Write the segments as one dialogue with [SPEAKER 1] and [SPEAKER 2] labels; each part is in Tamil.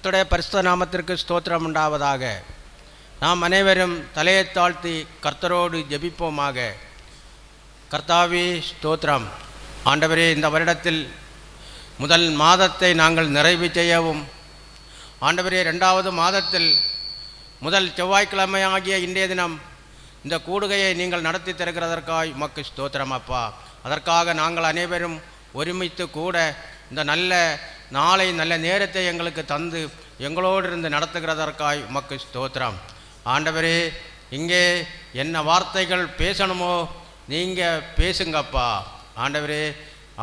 [SPEAKER 1] கர்த்தருடைய பரிசுத்த நாமத்திற்கு ஸ்தோத்திரம் உண்டாவதாக. நாம் அனைவரும் தலையை தாழ்த்தி கர்த்தரோடு ஜெபிப்போமாக. கர்த்தாவே ஸ்தோத்திரம். ஆண்டவரே, இந்த வருடத்தில் முதல் மாதத்தை நாங்கள் நிறைவு செய்யவும், ஆண்டவரே, 2வது மாதத்தில் முதல் செவ்வாய்க்கிழமை ஆகிய இன்றைய தினம் இந்த கூடுகையை நீங்கள் நடத்தி தருகிறதற்காய் உமக்கு ஸ்தோத்திரம் அப்பா. அதற்காக நாங்கள் அனைவரும் ஒருமித்து கூட இந்த நல்ல நாளை நல்ல நேரத்தை எங்களுக்கு தந்து எங்களோடு இருந்து நடத்துகிறதற்காய் உமக்கு ஸ்தோத்திரம். ஆண்டவரே, இங்கே என்ன வார்த்தைகள் பேசணுமோ நீங்கள் பேசுங்கப்பா. ஆண்டவரே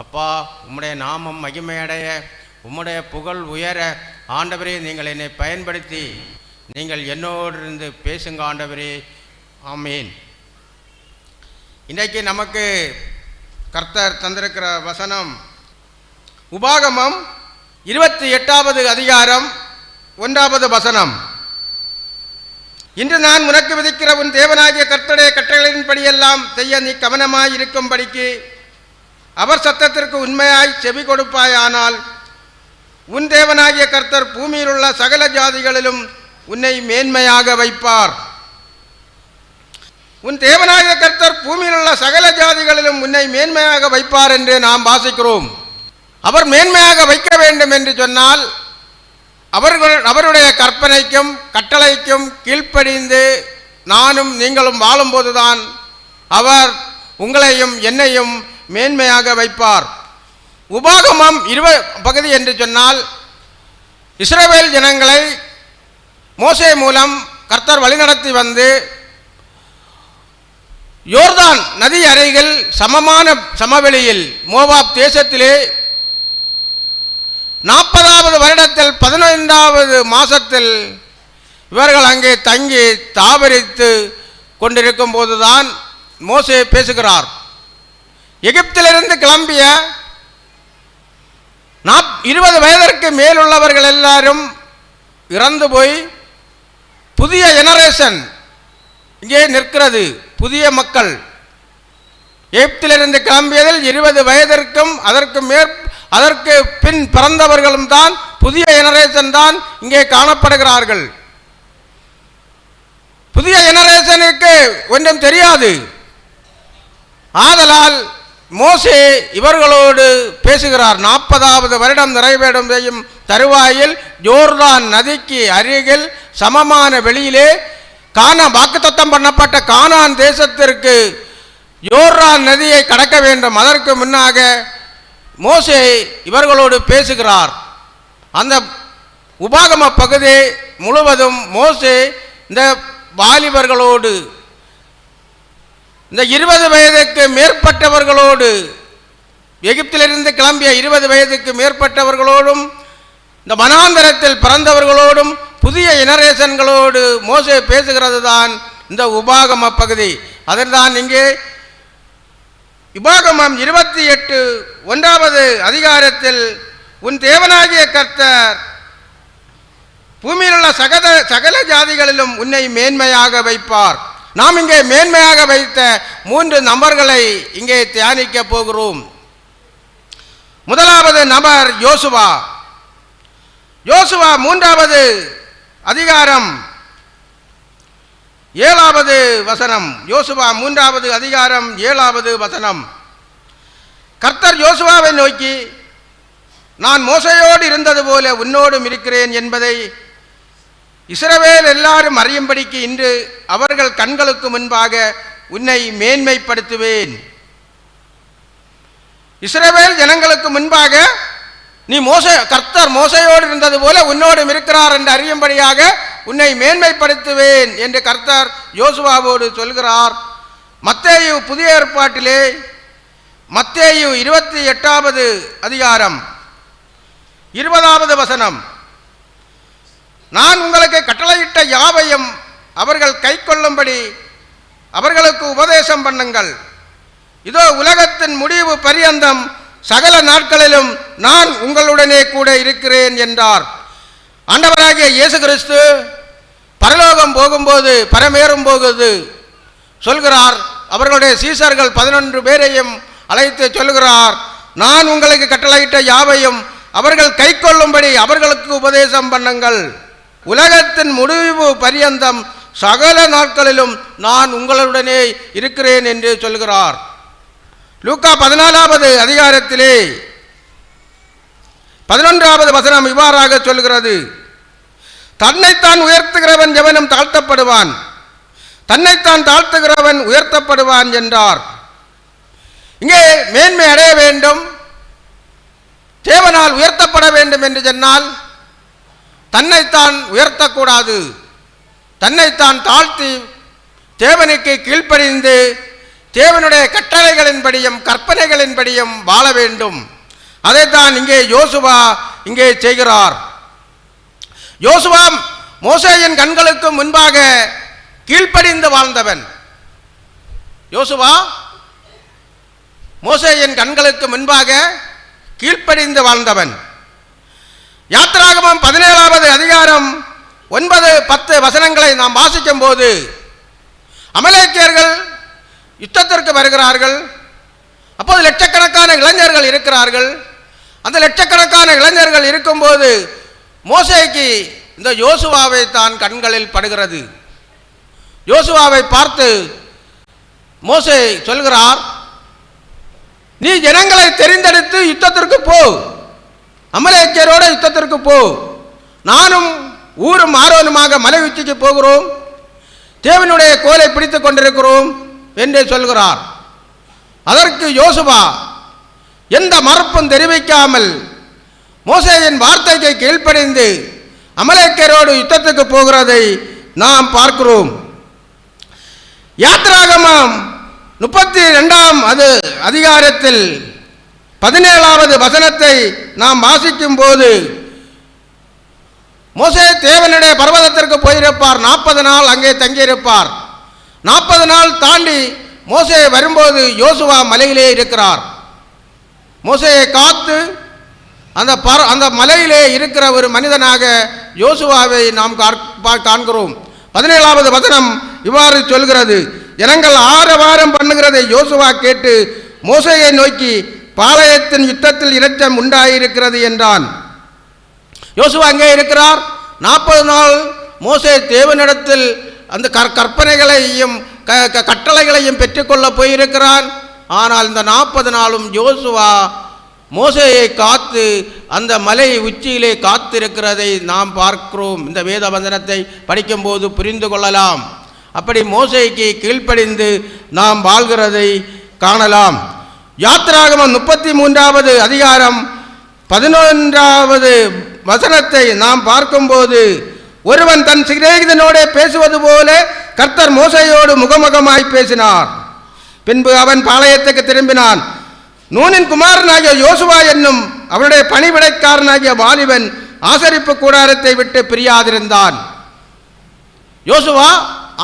[SPEAKER 1] அப்பா, உம்முடைய நாமம் மகிமையடைய, உம்முடைய புகழ் உயர, ஆண்டவரே நீங்கள் என்னை பயன்படுத்தி நீங்கள் என்னோடு இருந்து பேசுங்க ஆண்டவரே. ஆமீன். இன்றைக்கு நமக்கு கர்த்தர் தந்திருக்கிற வசனம் உபாகமம் 28வது அதிகாரம் 1வது வசனம். இன்று நான் உனக்கு விதிக்கிற உன் தேவனாகிய கர்த்தருடைய கட்டளையின்படியெல்லாம் செய்ய நீ கவனமாய் இருக்கும்படிக்கு அவர் சத்தத்திற்கு உண்மையாய் செவி கொடுப்பாயானால் உன் தேவனாகிய கர்த்தர் பூமியில் உள்ள சகல ஜாதிகளிலும் உன்னை மேன்மையாக வைப்பார். உன் தேவனாகிய கர்த்தர் பூமியில் உள்ள சகல ஜாதிகளிலும் உன்னை மேன்மையாக வைப்பார் என்று நாம் வாசிக்கிறோம். அவர் மேன்மையாக வைக்க வேண்டும் என்று சொன்னால் அவருடைய கற்பனைக்கும் கட்டளைக்கும் கீழ்ப்படிந்து நானும் நீங்களும் வாழும்போதுதான் அவர் உங்களையும் என்னையும் மேன்மையாக வைப்பார். உபாகமம் 20 பகுதி என்று சொன்னால் இஸ்ரவேல் ஜனங்களை மோசே மூலம் கர்த்தர் வழிநடத்தி வந்து யோர்தான் நதி அருகில் சமமான சமவெளியில் மோவாப் தேசத்திலே 40வது வருடத்தில் 15வது மாதத்தில் இவர்கள் அங்கே தங்கி தாவரித்து கொண்டிருக்கும் போதுதான் மோசே பேசுகிறார். எகிப்திலிருந்து கிளம்பிய 20 வயதிற்கு மேலுள்ளவர்கள் எல்லாரும் இறந்து போய் புதிய ஜெனரேஷன் இங்கே நிற்கிறது. புதிய மக்கள் எகிப்திலிருந்து கிளம்பியதில் 20 வயதிற்கும் அதற்கு பின் பிறந்தவர்களும் தான் புதிய ஜெனரேஷன் தான் இங்கே காணப்படுகிறார்கள். புதிய ஜெனரேஷனுக்கு ஒன்றும் தெரியாது. ஆதலால் மோசே இவர்களோடு பேசுகிறார். 40வது வருடம் நிறைவேறும் செய்யும் தருவாயில் யோர்தான் நதிக்கு அருகில் சமமான வெளியிலே வாக்குத்தத்தம் பண்ணப்பட்ட கானான் தேசத்திற்கு யோர்தான் நதியை கடக்க வேண்டும். அதற்கு முன்னாக மோசே இவர்களோடு பேசுகிறார். அந்த உபாகம பகுதி முழுவதும் மோசே இந்த வாலிபர்களோடு, இந்த 20 வயதுக்கு மேற்பட்டவர்களோடு, எகிப்திலிருந்து கிளம்பிய 20 வயதுக்கு மேற்பட்டவர்களோடும் இந்த வனாந்தரத்தில் பிறந்தவர்களோடும் புதிய ஜெனரேஷன்களோடு மோசே பேசுகிறது தான் இந்த உபாகம பகுதி. அதில்தான் இங்கே உபாகமம் 28 1வது அதிகாரத்தில் உன் தேவனாகிய கர்த்தர் பூமியில் உள்ள சகல ஜாதிகளிலும் உன்னை மேன்மையாக வைப்பார். நாம் இங்கே மேன்மையாக வைத்த 3 நபர்களை இங்கே தியானிக்க போகிறோம். முதலாவது நபர் யோசுவா. யோசுவா 3வது அதிகாரம் 7வது வசனம். யோசுவா 3வது அதிகாரம் 7வது வசனம். கர்த்தர் யோசுவாவை நோக்கி, நான் மோசேயோடு இருந்தது போல உன்னோடும் இருக்கிறேன் என்பதை இஸ்ரவேல் எல்லாரும் அறியும்படிக்கு இன்று அவர்கள் கண்களுக்கு முன்பாக உன்னை மேன்மைப்படுத்துவேன். இஸ்ரவேல் ஜனங்களுக்கு முன்பாக நீ கர்த்தர் மோசேயோடு இருந்தது போல உன்னோடும் இருக்கிறார் என்று அறியும்படியாக உன்னை மேன்மைப்படுத்துவேன் என்று கர்த்தர் யோசுவாவோடு சொல்கிறார். மத்தேயு புதிய ஏற்பாட்டிலே மத்தேயு 28வது அதிகாரம் 20வது வசனம். நான் உங்களுக்கு கட்டளையிட்ட யாவையும் அவர்கள் கைக்கொள்ளும்படி அவர்களுக்கு உபதேசம் பண்ணுங்கள். இதோ உலகத்தின் முடிவு பரியந்தம் சகல நாட்களிலும் நான் உங்களுடனே கூட இருக்கிறேன் என்றார். ஆண்டவராகிய இயேசு கிறிஸ்து பரலோகம் போகும்போது பரமேறும் போகுது சொல்கிறார். அவர்களுடைய சீசர்கள் 11 பேரையும் அழைத்து சொல்கிறார், நான் உங்களுக்கு கட்டளையிட்ட யாவையும் அவர்கள் கைக்கொள்ளும்படி அவர்களுக்கு உபதேசம் பண்ணுங்கள். உலகத்தின் முடிவு பரியந்தம் சகல நாட்களிலும் நான் உங்களுடனே இருக்கிறேன் என்று சொல்கிறார். லூக்கா 14வது அதிகாரத்திலே 11வது வசனம் இவ்வாறாக சொல்கிறது, தன்னைத்தான் உயர்த்துகிறவன் எவனும் தாழ்த்தப்படுவான், தன்னைத்தான் தாழ்த்துகிறவன் உயர்த்தப்படுவான் என்றார். இங்கே மேன்மை அடைய வேண்டும், தேவனால் உயர்த்தப்பட வேண்டும் என்று சொன்னால் தன்னைத்தான் உயர்த்தக்கூடாது, தன்னைத்தான் தாழ்த்தி தேவனுக்கு கீழ்ப்படிந்து தேவனுடைய கட்டளைகளின்படியும் கற்பனைகளின்படியும் வாழ வேண்டும். அதைத்தான் இங்கே யோசுவா இங்கே செய்கிறார். யோசுவா மோசேயின் கண்களுக்கு முன்பாக கீழ்ப்படிந்து வாழ்ந்தவன். யோசுவா மோசேயின் கண்களுக்கு முன்பாக கீழ்ப்படிந்து வாழ்ந்தவன். யாத்திராகமம் 17வது அதிகாரம் 9-10 வசனங்களை நாம் வாசிக்கும் போது அமலேக்கியர்கள் யுத்தத்திற்கு வருகிறார்கள். அப்போது லட்சக்கணக்கான இளைஞர்கள் இருக்கிறார்கள். அந்த லட்சக்கணக்கான இளைஞர்கள் இருக்கும்போது மோசேக்கு இந்த யோசுவாவை தான் கண்களில் படுகிறது. யோசுவாவை பார்த்து மோசே சொல்கிறார், நீ ஜனங்களை தெரிந்தெடுத்து யுத்தத்திற்கு போ, அமலேக்கியரோட யுத்தத்திற்கு போ, நானும் ஊரும் ஆரோனுமாக மலை உச்சிக்கு போகிறோம், தேவனுடைய கோலை பிடித்துக் கொண்டிருக்கிறோம் என்று சொல்கிறார். அதற்கு யோசுவா எந்த மறுப்பும் தெரிவிக்காமல் மோசேயின் வார்த்தைக்கு கீழ்ப்படிந்து அமலேக்கியரோடு யுத்தத்துக்கு போகிறதை நாம் பார்க்கிறோம். யாத்திராகமம் 32வது அதிகாரத்தில் 17வது வசனத்தை நாம் வாசிக்கும் போது மோசே தேவனுடைய பர்வதத்திற்கு போயிருப்பார், 40 நாள் அங்கே தங்கியிருப்பார். 40 நாள் தாண்டி மோசே வரும்போது யோசுவா மலையிலே இருக்கிறார். மோசேயை காத்து அந்த மலையிலே இருக்கிற ஒரு மனிதனாக யோசுவாவை நாம் காண்கிறோம். 17வது வசனம் இவ்வாறு சொல்கிறது, ஜனங்கள் ஆரவாரம் பண்ணுகிறதை யோசுவா கேட்டு மோசேயை நோக்கி, பாளையத்தின் யுத்தத்தில் இரட்சம் உண்டாயிருக்கிறது என்றான். யோசுவா அங்கே இருக்கிறார். 40 நாள் மோசே தேவனிடத்தில் அந்த கற்பனைகளையும் கட்டளைகளையும் பெற்றுக்கொள்ள போயிருக்கிறான். ஆனால் இந்த 40 நாளும் யோசுவா மோசேயை காத்து அந்த மலை உச்சியிலே காத்திருக்கிறதை நாம் பார்க்கிறோம். இந்த வேத வசனத்தை படிக்கும்போது புரிந்து கொள்ளலாம். அப்படி மோசேக்கு கீழ்ப்படிந்து நாம் வாழ்கிறதை காணலாம். யாத்திராகமம் 33வது அதிகாரம் 11வது வசனத்தை நாம் பார்க்கும்போது, ஒருவன் தன் சிநேகிதனோடு பேசுவது போல கர்த்தர் மோசேயோடு முகமுகமாய் பேசினார். பின்பு அவன் பாளையத்துக்கு திரும்பினான். நூனின் குமாரனாகிய யோசுவா என்னும் அவனுடைய பணிவிடைக்காரனாகிய வாலிபன் ஆசரிப்பு கூடாரத்தை விட்டு பிரியாதிருந்தான். யோசுவா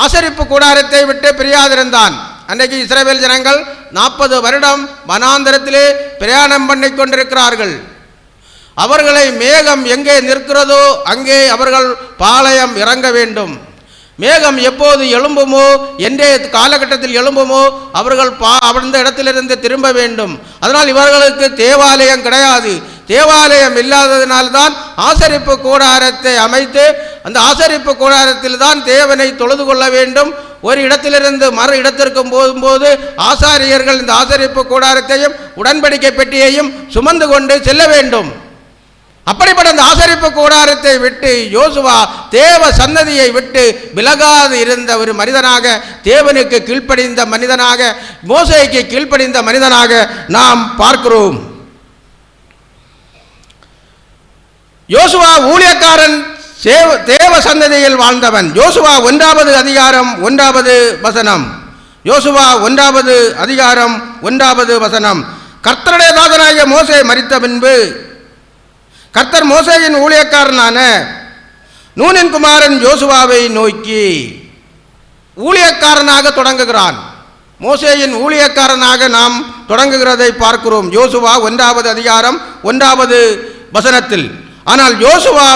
[SPEAKER 1] ஆசரிப்பு கூடாரத்தை விட்டு பிரியாதிருந்தான். அன்றைக்கு இஸ்ரவேல் ஜனங்கள் 40 வருடம் வனாந்தரத்திலே பிரயாணம் பண்ணி கொண்டிருக்கிறார்கள். அவர்களை மேகம் எங்கே நிற்கிறதோ அங்கே அவர்கள் பாளையம் இறங்க வேண்டும். மேகம் எப்போது எழும்புமோ, என்றைய காலகட்டத்தில் எழும்புமோ அவர்கள் அந்த இடத்திலிருந்து திரும்ப வேண்டும். அதனால் இவர்களுக்கு தேவாலயம் கிடையாது. தேவாலயம் இல்லாததினால்தான் ஆசரிப்பு கூடாரத்தை அமைத்து அந்த ஆசரிப்பு கூடாரத்தில் தான் தேவனை தொழுது கொள்ள வேண்டும். ஒரு இடத்திலிருந்து மறு இடத்திற்கு போகும்போது ஆசாரியர்கள் இந்த ஆசரிப்பு கூடாரத்தையும் உடன்படிக்கை பெட்டியையும் சுமந்து கொண்டு செல்ல வேண்டும். அப்படிப்பட்ட அந்த ஆசரிப்பு கூடாரத்தை விட்டு யோசுவா தேவ சன்னதியை விட்டு விலகாது இருந்த ஒரு மனிதனாக, தேவனுக்கு கீழ்ப்படிந்த மனிதனாக, மோசேக்கு கீழ்ப்படிந்த மனிதனாக நாம் பார்க்கிறோம். யோசுவா ஊழியக்காரன், தேவ சன்னதியில் வாழ்ந்தவன். யோசுவா 1வது அதிகாரம் 1வது வசனம். யோசுவா 1வது அதிகாரம் 1வது வசனம். கர்த்தருடைய தாசனாகிய மோசே மரித்த பின்பு கர்த்தர் மோசேயின் ஊழியக்காரனான நூனின் குமாரன் யோசுவாவை நோக்கி ஊழியக்காரனாக தொடங்குகிறான். மோசேயின் ஊழியக்காரனாக நாம் தொடங்குகிறதை பார்க்கிறோம். யோசுவா 1வது அதிகாரம் 1வது வசனத்தில். ஆனால் யோசுவா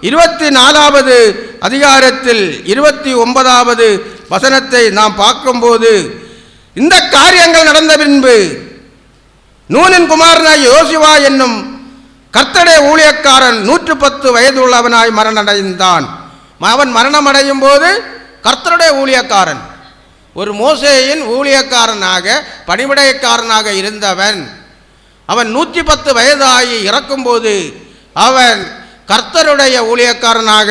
[SPEAKER 1] 24வது அதிகாரத்தில் 29வது வசனத்தை நாம் பார்க்கும்போது, இந்த காரியங்கள் நடந்த பின்பு நூனின் குமாரனாகிய யோசுவா என்னும் கர்த்தருடைய ஊழியக்காரன் 110 வயதுள்ளவனாய் மரணமடைந்தான். அவன் மரணமடையும் போது கர்த்தருடைய ஊழியக்காரன், ஒரு மோசேயின் ஊழியக்காரனாக பணிவிடைக்காரனாக இருந்தவன், அவன் 110 வயதாகி இறக்கும்போது அவன் கர்த்தருடைய ஊழியக்காரனாக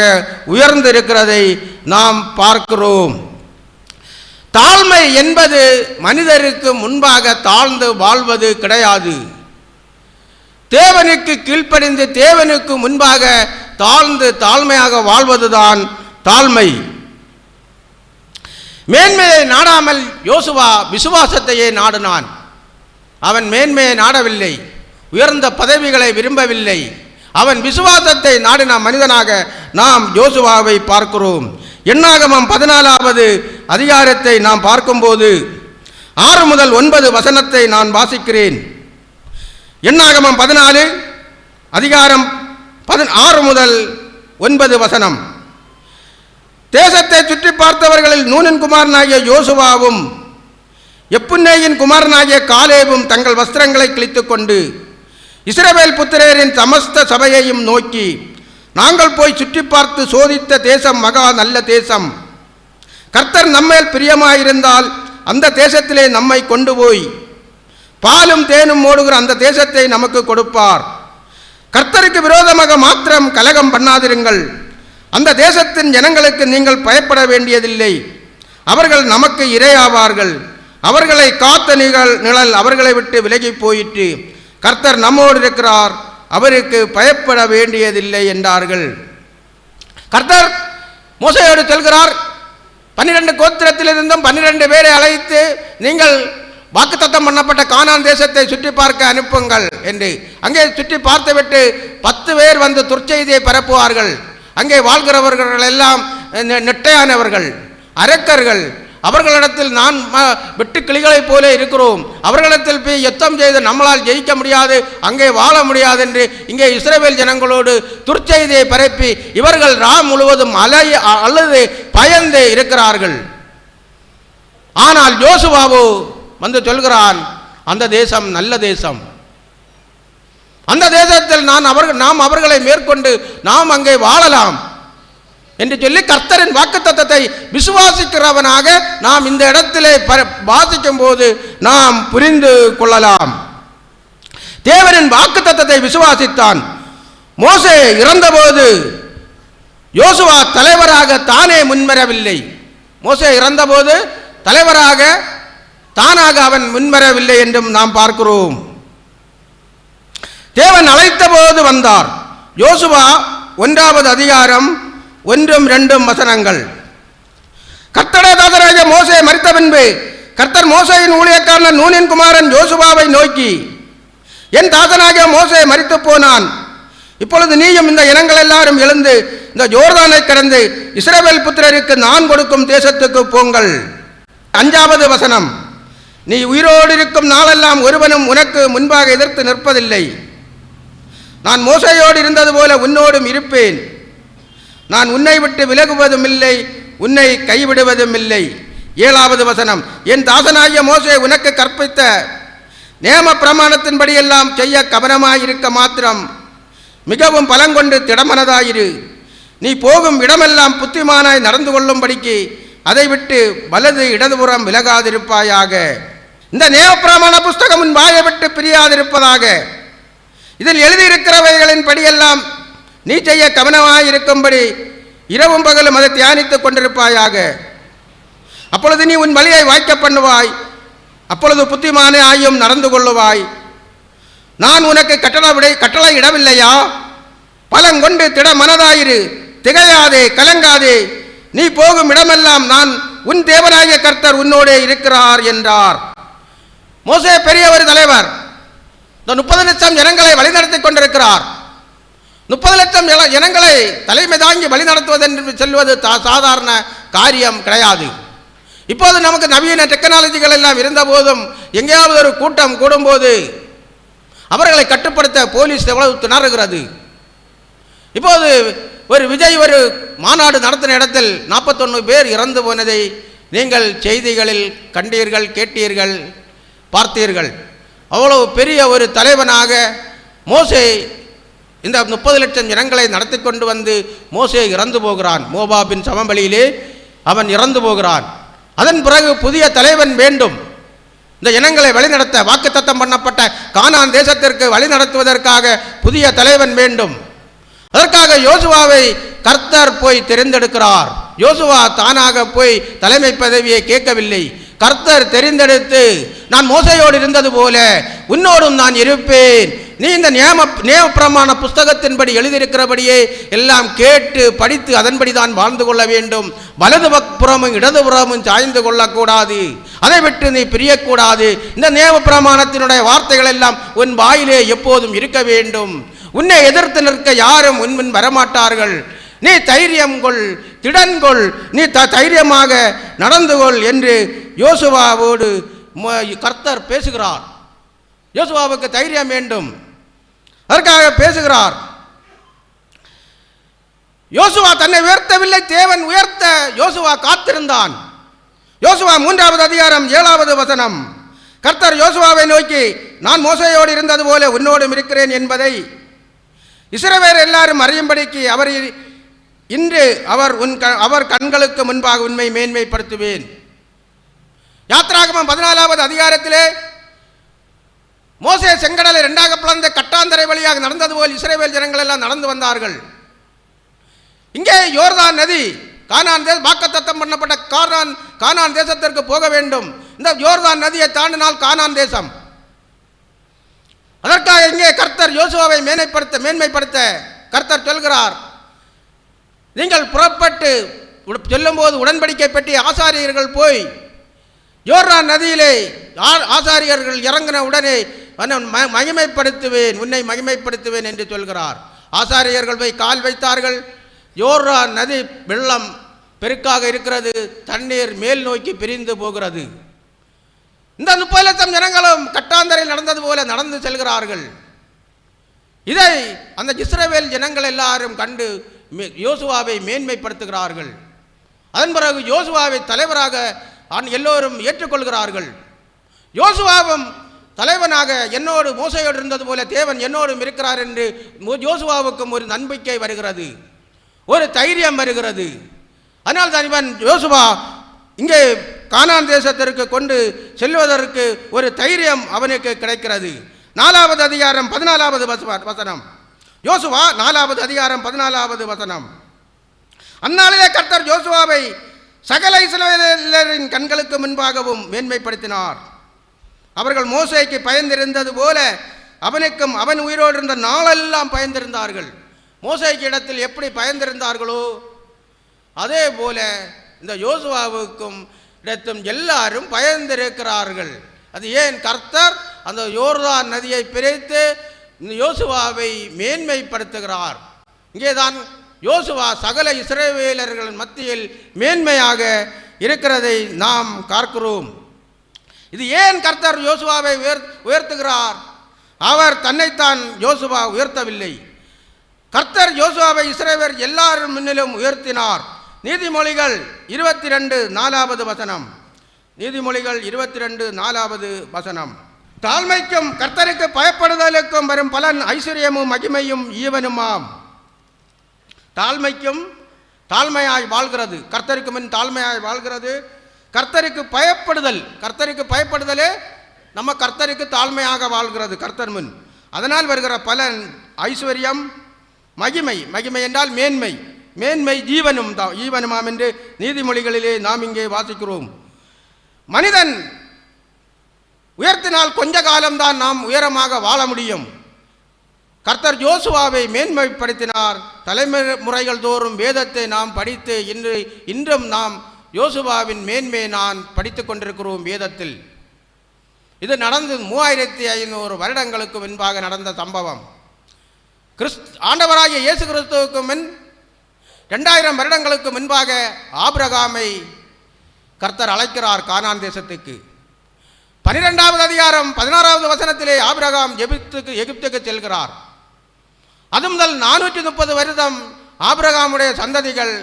[SPEAKER 1] உயர்ந்திருக்கிறதை நாம் பார்க்கிறோம். தாழ்மை என்பது மனிதருக்கு முன்பாக தாழ்ந்து வாழ்வது கிடையாது. தேவனுக்கு கீழ்ப்படிந்து தேவனுக்கு முன்பாக தாழ்ந்து தாழ்மையாக வாழ்வதுதான் தாழ்மை. மேன்மையை நாடாமல் யோசுவா விசுவாசத்தையே நாடினான். அவன் மேன்மையை நாடவில்லை, உயர்ந்த பதவிகளை விரும்பவில்லை. அவன் விசுவாசத்தை நாடின மனிதனாக நாம் யோசுவாவை பார்க்கிறோம். எண்ணாகமம் 14வது அதிகாரத்தை நாம் பார்க்கும்போது 6 முதல் 9 வசனத்தை நான் வாசிக்கிறேன். எண்ணாகமம் 14 அதிகாரம் 6 முதல் 9 வசனம். தேசத்தை சுற்றி பார்த்தவர்களில் நூனின் குமாரனாகிய யோசுவாவும் எப்புன்னேயின் குமாரனாகிய காலேபும் தங்கள் வஸ்திரங்களை கிழித்துக் கொண்டு இஸ்ரவேல் புத்திரரின் சமஸ்த சபையையும் நோக்கி, நாங்கள் போய் சுற்றி பார்த்து சோதித்த தேசம் மகா நல்ல தேசம். கர்த்தர் நம்மேல் பிரியமாயிருந்தால் அந்த தேசத்திலே நம்மை கொண்டு போய் பாலும் தேனும் ஓடுகிற அந்த தேசத்தை நமக்கு கொடுப்பார். கர்த்தருக்கு விரோதமாக மாத்திரம் கலகம் பண்ணாதிருங்கள். அந்த தேசத்தின் ஜனங்களுக்கு நீங்கள் பயப்பட வேண்டியதில்லை. அவர்கள் நமக்கு இரையாவார்கள். அவர்களை காத்த நிழல் அவர்களை விட்டு விலகி போயிற்று. கர்த்தர் நம்மோடு இருக்கிறார், அவருக்கு பயப்பட வேண்டியதில்லை என்றார்கள். கர்த்தர் மோசேயோடு செல்கிறார். 12 கோத்திரத்திலிருந்தும் 12 பேரை அழைத்து, நீங்கள் வாக்குத்தத்தம் பண்ணப்பட்ட கானான் தேசத்தை சுற்றி பார்க்க அனுப்புங்கள் என்று. அங்கே சுற்றி பார்த்துவிட்டு 10 பேர் வந்து துர்ச்செய்தியை பரப்புவார்கள். அங்கே வாழ்கிறவர்கள் எல்லாம் நெட்டையானவர்கள், அரக்கர்கள். அவர்களிடத்தில் நான் வெட்டு கிளிகளைப் போல இருக்கிறோம், அவர்களிடத்தில் போய் யுத்தம் செய்து நம்மளால் ஜெயிக்க முடியாது, அங்கே வாழ முடியாது என்று இங்கே இஸ்ரவேல் ஜனங்களோடு துர்ச்செய்தியை பரப்பி இவர்கள் முழுவதும் அழுது பயந்து இருக்கிறார்கள். ஆனால் யோசுவாவோ வந்து சொல்கிறான், அந்த தேசம் நல்ல தேசம், அந்த தேசத்தில் நாம் அவர்களை மேற்கொண்டு நாம் அங்கே வாழலாம் என்று சொல்லி கர்த்தரின் வாக்குத்தத்தத்தை விசுவாசிக்கிறவனாக நாம் இந்த இடத்திலே வாசிக்கும் போது நாம் புரிந்து கொள்ளலாம். தேவனின் வாக்குத்தத்தத்தை விசுவாசித்தான். மோசே இறந்தபோது யோசுவா தலைவராக தானே முன்வரவில்லை. மோசே இறந்தபோது தலைவராக தானாக அவன் முன்வரவில்லை என்றும் நாம் பார்க்கிறோம். தேவன் அழைத்த போது வந்தார். யோசுவா 1வது அதிகாரம் 1-2 வசனங்கள். கர்த்தருடைய தாசராகிய மோசே மரித்த பின்பு கர்த்தர் மோசேயின் ஊழியக்காரன் நூனின் குமாரன் யோசுவாவை நோக்கி, என் தாசனாகிய மோசே மரித்து போனான். இப்பொழுது நீயும் இந்த இனங்கள் எல்லாரும் எழுந்து இந்த யோர்தானை கடந்து இஸ்ரவேல் புத்திரருக்கு நான் கொடுக்கும் தேசத்துக்கு போங்கள். 5வது வசனம். நீ உயிரோடு இருக்கும் நாளெல்லாம் ஒருவனும் உனக்கு முன்பாக எதிர்த்து நிற்பதில்லை. நான் மோசேயோடு இருந்தது போல உன்னோடும் இருப்பேன். நான் உன்னை விட்டு விலகுவதும் இல்லை, உன்னை கைவிடுவதும் இல்லை. 7வது வசனம். என் தாசனாகிய மோசே உனக்கு கற்பித்த நேம பிரமாணத்தின்படியெல்லாம் செய்ய கவனமாயிருக்க மாத்திரம் மிகவும் பலங்கொண்டு திடமனதாயிரு. நீ போகும் இடமெல்லாம் புத்திமானாய் நடந்து கொள்ளும்படிக்கு அதை விட்டு வலது இடதுபுறம் விலகாதிருப்பாயாக. இந்த நேம பிரமாண புஸ்தகம் உன் வாயை விட்டு பிரியாதிருப்பதாக. இதில் எழுதியிருக்கிறவைகளின் படியெல்லாம் நீ செய்ய கவனமாயிருக்கும்படி இரவும் பகலும் அதை தியானித்துக் கொண்டிருப்பாயாக. அப்பொழுது நீ உன் வழியை வாய்க்க பண்ணுவாய், அப்பொழுது புத்திமானே ஆயும் நடந்து கொள்ளுவாய். நான் உனக்கு கட்டளை இடவில்லையா? பலங்கொண்டு திட மனதாயிரு, திகையாதே, கலங்காதே. நீ போகும் இடமெல்லாம் நான் உன் தேவனாகிய கர்த்தர் உன்னோடே இருக்கிறார் என்றார். மோசே பெரிய ஒரு தலைவர். இந்த 30 லட்சம் ஜனங்களை வழிநடத்தி கொண்டிருக்கிறார். 30 லட்சம் ஜனங்களை தலைமை தாங்கி வழிநடத்துவது என்று சொல்வது சாதாரண காரியம் கிடையாது. இப்போது நமக்கு நவீன டெக்னாலஜிகள் எல்லாம் இருந்த போதும் எங்கேயாவது ஒரு கூட்டம் கூடும்போது அவர்களை கட்டுப்படுத்த போலீஸ் எவ்வளவு திணறுகிறது. இப்போது ஒரு விஜய் ஒரு மாநாடு நடத்தின இடத்தில் 41 பேர் இறந்து போனதை நீங்கள் செய்திகளில் கண்டீர்கள், கேட்டீர்கள், பார்த்தீர்கள். அவ்வளவு பெரிய ஒரு தலைவனாக மோசே இந்த 30 லட்சம் ஜனங்களை நடத்தி கொண்டு வந்து மோசே இறந்து போகிறான். மோவாபின் சமவெளியிலே அவன் இறந்து போகிறான். அதன் பிறகு புதிய தலைவன் வேண்டும். இந்த இனங்களை வழிநடத்த வாக்குத்தத்தம் பண்ணப்பட்ட கானான் தேசத்திற்கு வழிநடத்துவதற்காக புதிய தலைவன் வேண்டும். அதற்காக யோசுவாவை கர்த்தர் போய் தெரிந்தெடுக்கிறார். யோசுவா தானாக போய் தலைமை பதவியை கேட்கவில்லை. கர்த்தர் தெரிந்தெடுத்து, நான் மோசையோடு இருந்தது போல உன்னோடும் நான் இருப்பேன், நீ இந்த நியம பிரமாண புஸ்தகத்தின்படி எழுதியிருக்கிறபடியே எல்லாம் கேட்டு படித்து அதன்படி தான் வாழ்ந்து கொள்ள வேண்டும். வலது புறமும் இடது புறமும் சாய்ந்து கொள்ளக்கூடாது, அதை விட்டு நீ பிரியக்கூடாது. இந்த நியம பிரமாணத்தினுடைய வார்த்தைகள் எல்லாம் உன் வாயிலே எப்போதும் இருக்க வேண்டும். உன்னை எதிர்த்து நிற்க யாரும் உன்முன் வரமாட்டார்கள். நீ தைரியம் கொள், திடன்கொள், நீ தைரியமாக நடந்து கொள் என்று யோசுவாவோடு கர்த்தர் பேசுகிறார். யோசுவாவுக்கு தைரியம் வேண்டும், அதற்காக பேசுகிறார். யோசுவா தன்னை உயர்த்தவில்லை, தேவன் உயர்த்த யோசுவா காத்திருந்தான். யோசுவா 3வது அதிகாரம் 7வது வசனம். கர்த்தர் யோசுவாவை நோக்கி, நான் மோசையோடு இருந்தது போல உன்னோடும் இருக்கிறேன் என்பதை இஸ்ரவேலர் எல்லாரும் அறியும்படிக்கு இன்று அவர் கண்களுக்கு முன்பாக உண்மை மேன்மைப்படுத்துவேன். யாத்ராகமம் 14வது அதிகாரத்திலே மோசே செங்கடலை 2ஆக பிளந்த கட்டாந்தரை வழியாக நடந்தது போல் இஸ்ரவேல் ஜனங்கள் எல்லாம் நடந்து வந்தார்கள். இங்கே யோர்தான் நதி, கானான் வாக்குத்தத்தம் பண்ணப்பட்ட கானான் தேசத்திற்கு போக வேண்டும். இந்த யோர்தான் நதியை தாண்டினால் கானான் தேசம். அதற்காக இங்கே கர்த்தர் யோசுவாவை மேன்மைப்படுத்த கர்த்தர் சொல்கிறார், நீங்கள் புறப்பட்டு செல்லும்போது உடன்படிக்கை பெட்டி ஆசாரியர்கள் போய் யோர்தான் நதியிலே ஆசாரியர்கள் இறங்கின உடனே உன்னை மகிமைப்படுத்துவேன் என்று சொல்கிறார். ஆசாரியர்கள் போய் கால் வைத்தார்கள். யோர்தான் நதி வெள்ளம் பெருக்காக இருக்கிறது, தண்ணீர் மேல் நோக்கி பிரிந்து போகிறது. இந்த 30 லட்சம் ஜனங்களும் கட்டாந்தரையில் நடந்தது போல நடந்து செல்கிறார்கள். இதை அந்த இஸ்ரவேல் ஜனங்கள் எல்லாரும் கண்டு யோசுவாவை மேன்மைப்படுத்துகிறார்கள். அதன் பிறகு யோசுவாவை தலைவராக எல்லோரும் ஏற்றுக்கொள்கிறார்கள். யோசுவாவும் தலைவனாக என்னோடு மோசையோடு இருந்தது போல தேவன் என்னோடும் இருக்கிறார் என்று யோசுவாவுக்கும் ஒரு நம்பிக்கை வருகிறது, ஒரு தைரியம் வருகிறது. அதனால் தான் இவன் யோசுவா இங்கே கானான் தேசத்திற்கு கொண்டு செல்வதற்கு ஒரு தைரியம் அவனுக்கு கிடைக்கிறது. 4வது அதிகாரம் 14வது வசனம். யோசுவா 4வது அதிகாரம் 14வது வசனம். அந்நாளிலே கர்த்தர் யோசுவாவை சகல இஸ்ரவேலரின் கண்களுக்கு முன்பாகவும் மேன்மைப்படுத்தினார். அவர்கள் மோசேக்கு பயந்திருந்தது போல அவனுக்கும் அவன் உயிரோடு இருந்த நாளெல்லாம் பயந்திருந்தார்கள். மோசேக்கு இடத்தில் எப்படி பயந்திருந்தார்களோ அதே போல இந்த யோசுவாவுக்கும் இடத்தும் எல்லாரும் பயந்திருக்கிறார்கள். அது ஏன்? கர்த்தர் அந்த யோர்தான் நதியை பிரித்து யோசுவாவை மேன்மைப்படுத்துகிறார். இங்கேதான் யோசுவா சகல இஸ்ரவேலர்கள் மத்தியில் மேன்மையாக இருக்கிறதை நாம் பார்க்கிறோம். இது ஏன் கர்த்தர் யோசுவாவை உயர்த்துகிறார்? அவர் தன்னைத்தான் யோசுவா உயர்த்தவில்லை. கர்த்தர் யோசுவாவை இஸ்ரவேல் எல்லாரும் முன்னிலும் உயர்த்தினார். நீதிமொழிகள் 22:4வது வசனம். நீதிமொழிகள் 22:4வது வசனம். தாழ்மைக்கும் கர்த்தருக்கு பயப்படுதலுக்கும் வரும் பலன் ஐஸ்வர்யமும் மகிமையும் ஈவனுமாம். தாழ்மைக்கும் தாழ்மையாய் வாழ்கிறது, கர்த்தருக்கு முன் தாழ்மையாய் வாழ்கிறது. கர்த்தருக்கு பயப்படுதலே நம்ம கர்த்தருக்கு தாழ்மையாக வாழ்கிறது கர்த்தர் முன். அதனால் வருகிற பலன் ஐஸ்வர்யம், மகிமை என்றால் மேன்மை ஈவனுமாம் என்று நீதிமொழிகளிலே நாம் இங்கே வாசிக்கிறோம். மனிதன் உயர்த்தினால் கொஞ்ச காலம்தான் நாம் உயரமாக வாழ முடியும். கர்த்தர் யோசுவாவை மேன்மைப்படுத்தினார். தலைமுறைகள் தோறும் வேதத்தை நாம் படித்து இன்றும் நாம் யோசுவாவின் மேன்மையை நான் படித்து கொண்டிருக்கிறோம் வேதத்தில். இது நடந்து 3500 வருடங்களுக்கு முன்பாக நடந்த சம்பவம். ஆண்டவராகிய இயேசு கிறிஸ்துவுக்கு முன் 2000 வருடங்களுக்கு முன்பாக ஆபிரகாமை கர்த்தர் அழைக்கிறார் கானான் தேசத்துக்கு. 12வது அதிகாரம் 16வது வசனத்திலே ஆபிரகாம் எகிப்துக்கு செல்கிறார். அது முதல் 430 வருடம் ஆபிரகாமுடைய சந்ததிகள்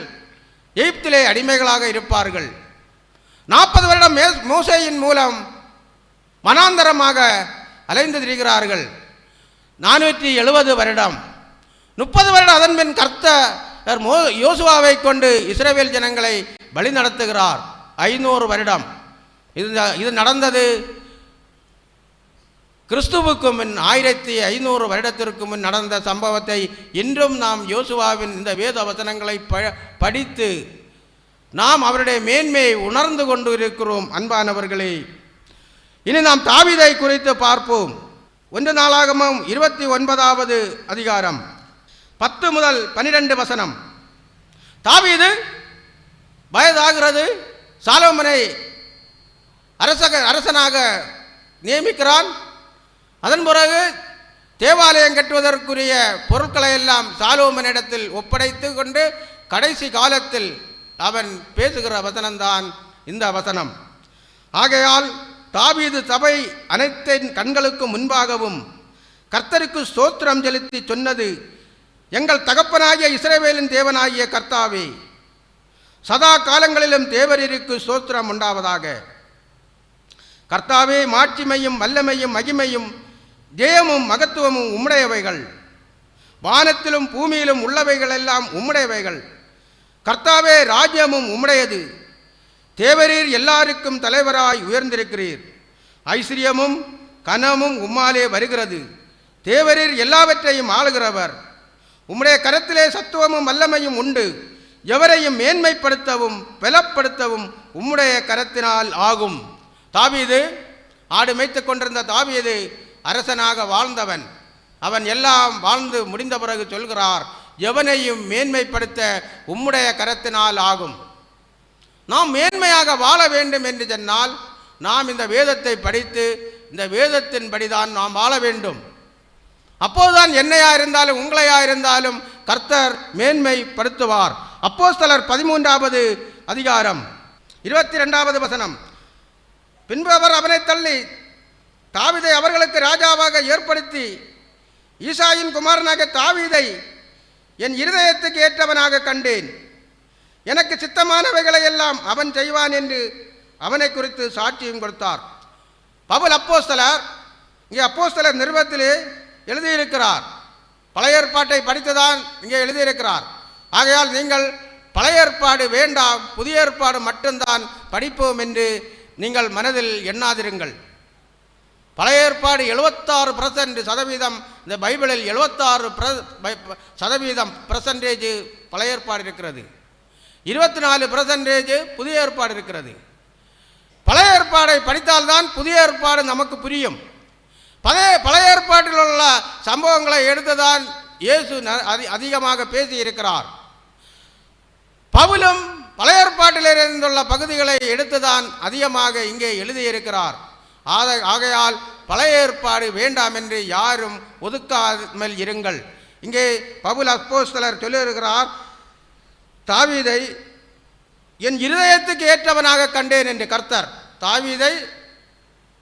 [SPEAKER 1] எகிப்திலே அடிமைகளாக இருப்பார்கள். 40 வருடம் மோசேயின் மூலம் வனாந்தரமாக அலைந்து திரிகிறார்கள். 470 வருடம் 30 வருடம் அதன் பின் கர்த்தர் யோசுவாவை கொண்டு இஸ்ரவேல் ஜனங்களை வழி நடத்துகிறார். 500 வருடம் இது நடந்தது. கிறிஸ்துவுக்கு முன் 1500 வருடத்திற்கு முன் நடந்த சம்பவத்தை இன்றும் நாம் யோசுவாவின் இந்த வேத வசனங்களை படித்து நாம் அவருடைய மேன்மையை உணர்ந்து கொண்டு இருக்கிறோம். அன்பானவர்களே, இனி நாம் தாவீதை குறித்து பார்ப்போம். 1 நாளாகமம் 29வது அதிகாரம் 10 முதல் 12 வசனம். தாவீது வயதாகிறது. சாலோமோனை அரசனாக நியமிக்கிறான். அதன் பிறகு தேவாலயம் கட்டுவதற்குரிய பொருட்களை எல்லாம் சாலோமோனிடத்தில் ஒப்படைத்து கொண்டு கடைசி காலத்தில் அவன் பேசுகிற வசனம்தான் இந்த வசனம். ஆகையால் தாவீது சபை அனைத்தின் கண்களுக்கு முன்பாகவும் கர்த்தருக்கு ஸ்தோத்திரம் செலுத்தி சொன்னது, எங்கள் தகப்பனாகிய இஸ்ரவேலின் தேவனாகிய கர்த்தாவே, சதா காலங்களிலும் தேவரீருக்கு ஸ்தோத்திரம் உண்டாவதாக. கர்த்தாவே, மாட்சிமையும் வல்லமையும் மகிமையும் ஜெயமும் மகத்துவமும் உம்முடையவைகள். வானத்திலும் பூமியிலும் உள்ளவைகள் எல்லாம் உம்முடையவைகள். கர்த்தாவே, ராஜ்யமும் உம்முடையது. தேவரீர் எல்லாருக்கும் தலைவராய் உயர்ந்திருக்கிறீர். ஐஸ்வர்யமும் கனமும் உம்மாலே வருகிறது. தேவரீர் எல்லாவற்றையும் ஆளுகிறவர். உம்முடைய கரத்திலே சத்துவமும் வல்லமையும் உண்டு. எவரையும் மேன்மைப்படுத்தவும் பலப்படுத்தவும் உம்முடைய கரத்தினால் ஆகும். தாவீது, ஆடு மேய்த்து கொண்டிருந்த தாவீது அரசனாக வாழ்ந்தவன். அவன் எல்லாம் வாழ்ந்து முடிந்த பிறகு சொல்கிறார், எவனையும் மேன்மைப்படுத்த உம்முடைய கரத்தினால் ஆகும். நாம் மேன்மையாக வாழ வேண்டும் என்று சொன்னால் நாம் இந்த வேதத்தை படித்து இந்த வேதத்தின்படிதான் நாம் வாழ வேண்டும். அப்போதுதான் என்னையா இருந்தாலும் உங்களையா இருந்தாலும் கர்த்தர் மேன்மைப்படுத்துவார். அப்போஸ்தலர் 13வது அதிகாரம் 22வது வசனம். பின்பு அவர் அவனை தள்ளி தாவீதை அவர்களுக்கு ராஜாவாக ஏற்படுத்தி, ஈசாயின் குமாரனாக தாவீதை என் இருதயத்துக்கு ஏற்றவனாக கண்டேன். எனக்கு சித்தமானவைகளை எல்லாம் அவன் செய்வான் என்று அவனை குறித்து சாட்சியும் கொடுத்தார். பவுல் அப்போஸ்தலர் இங்கே அப்போஸ்தலர் நிருபத்திலே எழுதியிருக்கிறார். பழைய ஏற்பாட்டை படித்துதான் இங்கே எழுதியிருக்கிறார். ஆகையால் நீங்கள் பழைய ஏற்பாடு வேண்டாம், புதிய ஏற்பாடு மட்டும்தான் படிப்போம் என்று நீங்கள் மனதில் எண்ணாதிருங்கள். பழைய ஏற்பாடு 76% இந்த பைபிளில் 76% பழைய ஏற்பாடு இருக்கிறது. 24% புதிய ஏற்பாடு இருக்கிறது. பழைய ஏற்பாடை படித்தால்தான் புதிய ஏற்பாடு நமக்கு புரியும். பழைய ஏற்பாட்டில் உள்ள சம்பவங்களை எடுத்துதான் இயேசு அதிகமாக பேசி இருக்கிறார். பவுலும் பழைய ஏற்பாட்டில் இருந்துள்ள பகுதிகளை எடுத்துதான் அதிகமாக இங்கே எழுதியிருக்கிறார். ஆகையால் பழைய ஏற்பாடு வேண்டாம் என்று யாரும் ஒதுக்காமல் இருங்கள். இங்கே பவுல் அப்போஸ்தலர் சொல்லியிருக்கிறார், தாவீதை என் இருதயத்துக்கு ஏற்றவனாக கண்டேன் என்று. கர்த்தர் தாவீதை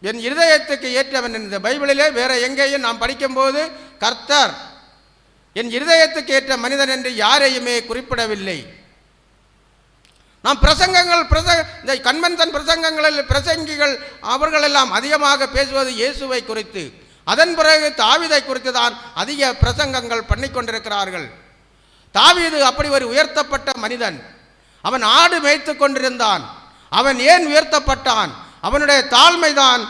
[SPEAKER 1] என் இருதயத்துக்கு ஏற்றவன் என்று பைபிளிலே வேற எங்கேயும் நாம் படிக்கும்போது கர்த்தர் என் இருதயத்துக்கு ஏற்ற மனிதன் என்று யாரையுமே குறிப்பிடவில்லை. நாம் இந்த கன்வென்ஷன் பிரசங்கங்களில் பிரசங்கிகள் அவர்களெல்லாம் அதிகமாக பேசுவது இயேசுவை குறித்து, அதன் பிறகு தாவீதை குறித்து தான் அதிக பிரசங்கங்கள் பண்ணி கொண்டிருக்கிறார்கள். தாவீது அப்படி ஒரு உயர்த்தப்பட்ட மனிதன். அவன் ஆடு மேய்த்து கொண்டிருந்தான். அவன் ஏன் உயர்த்தப்பட்டான்? அவனுடைய தாழ்மைதான்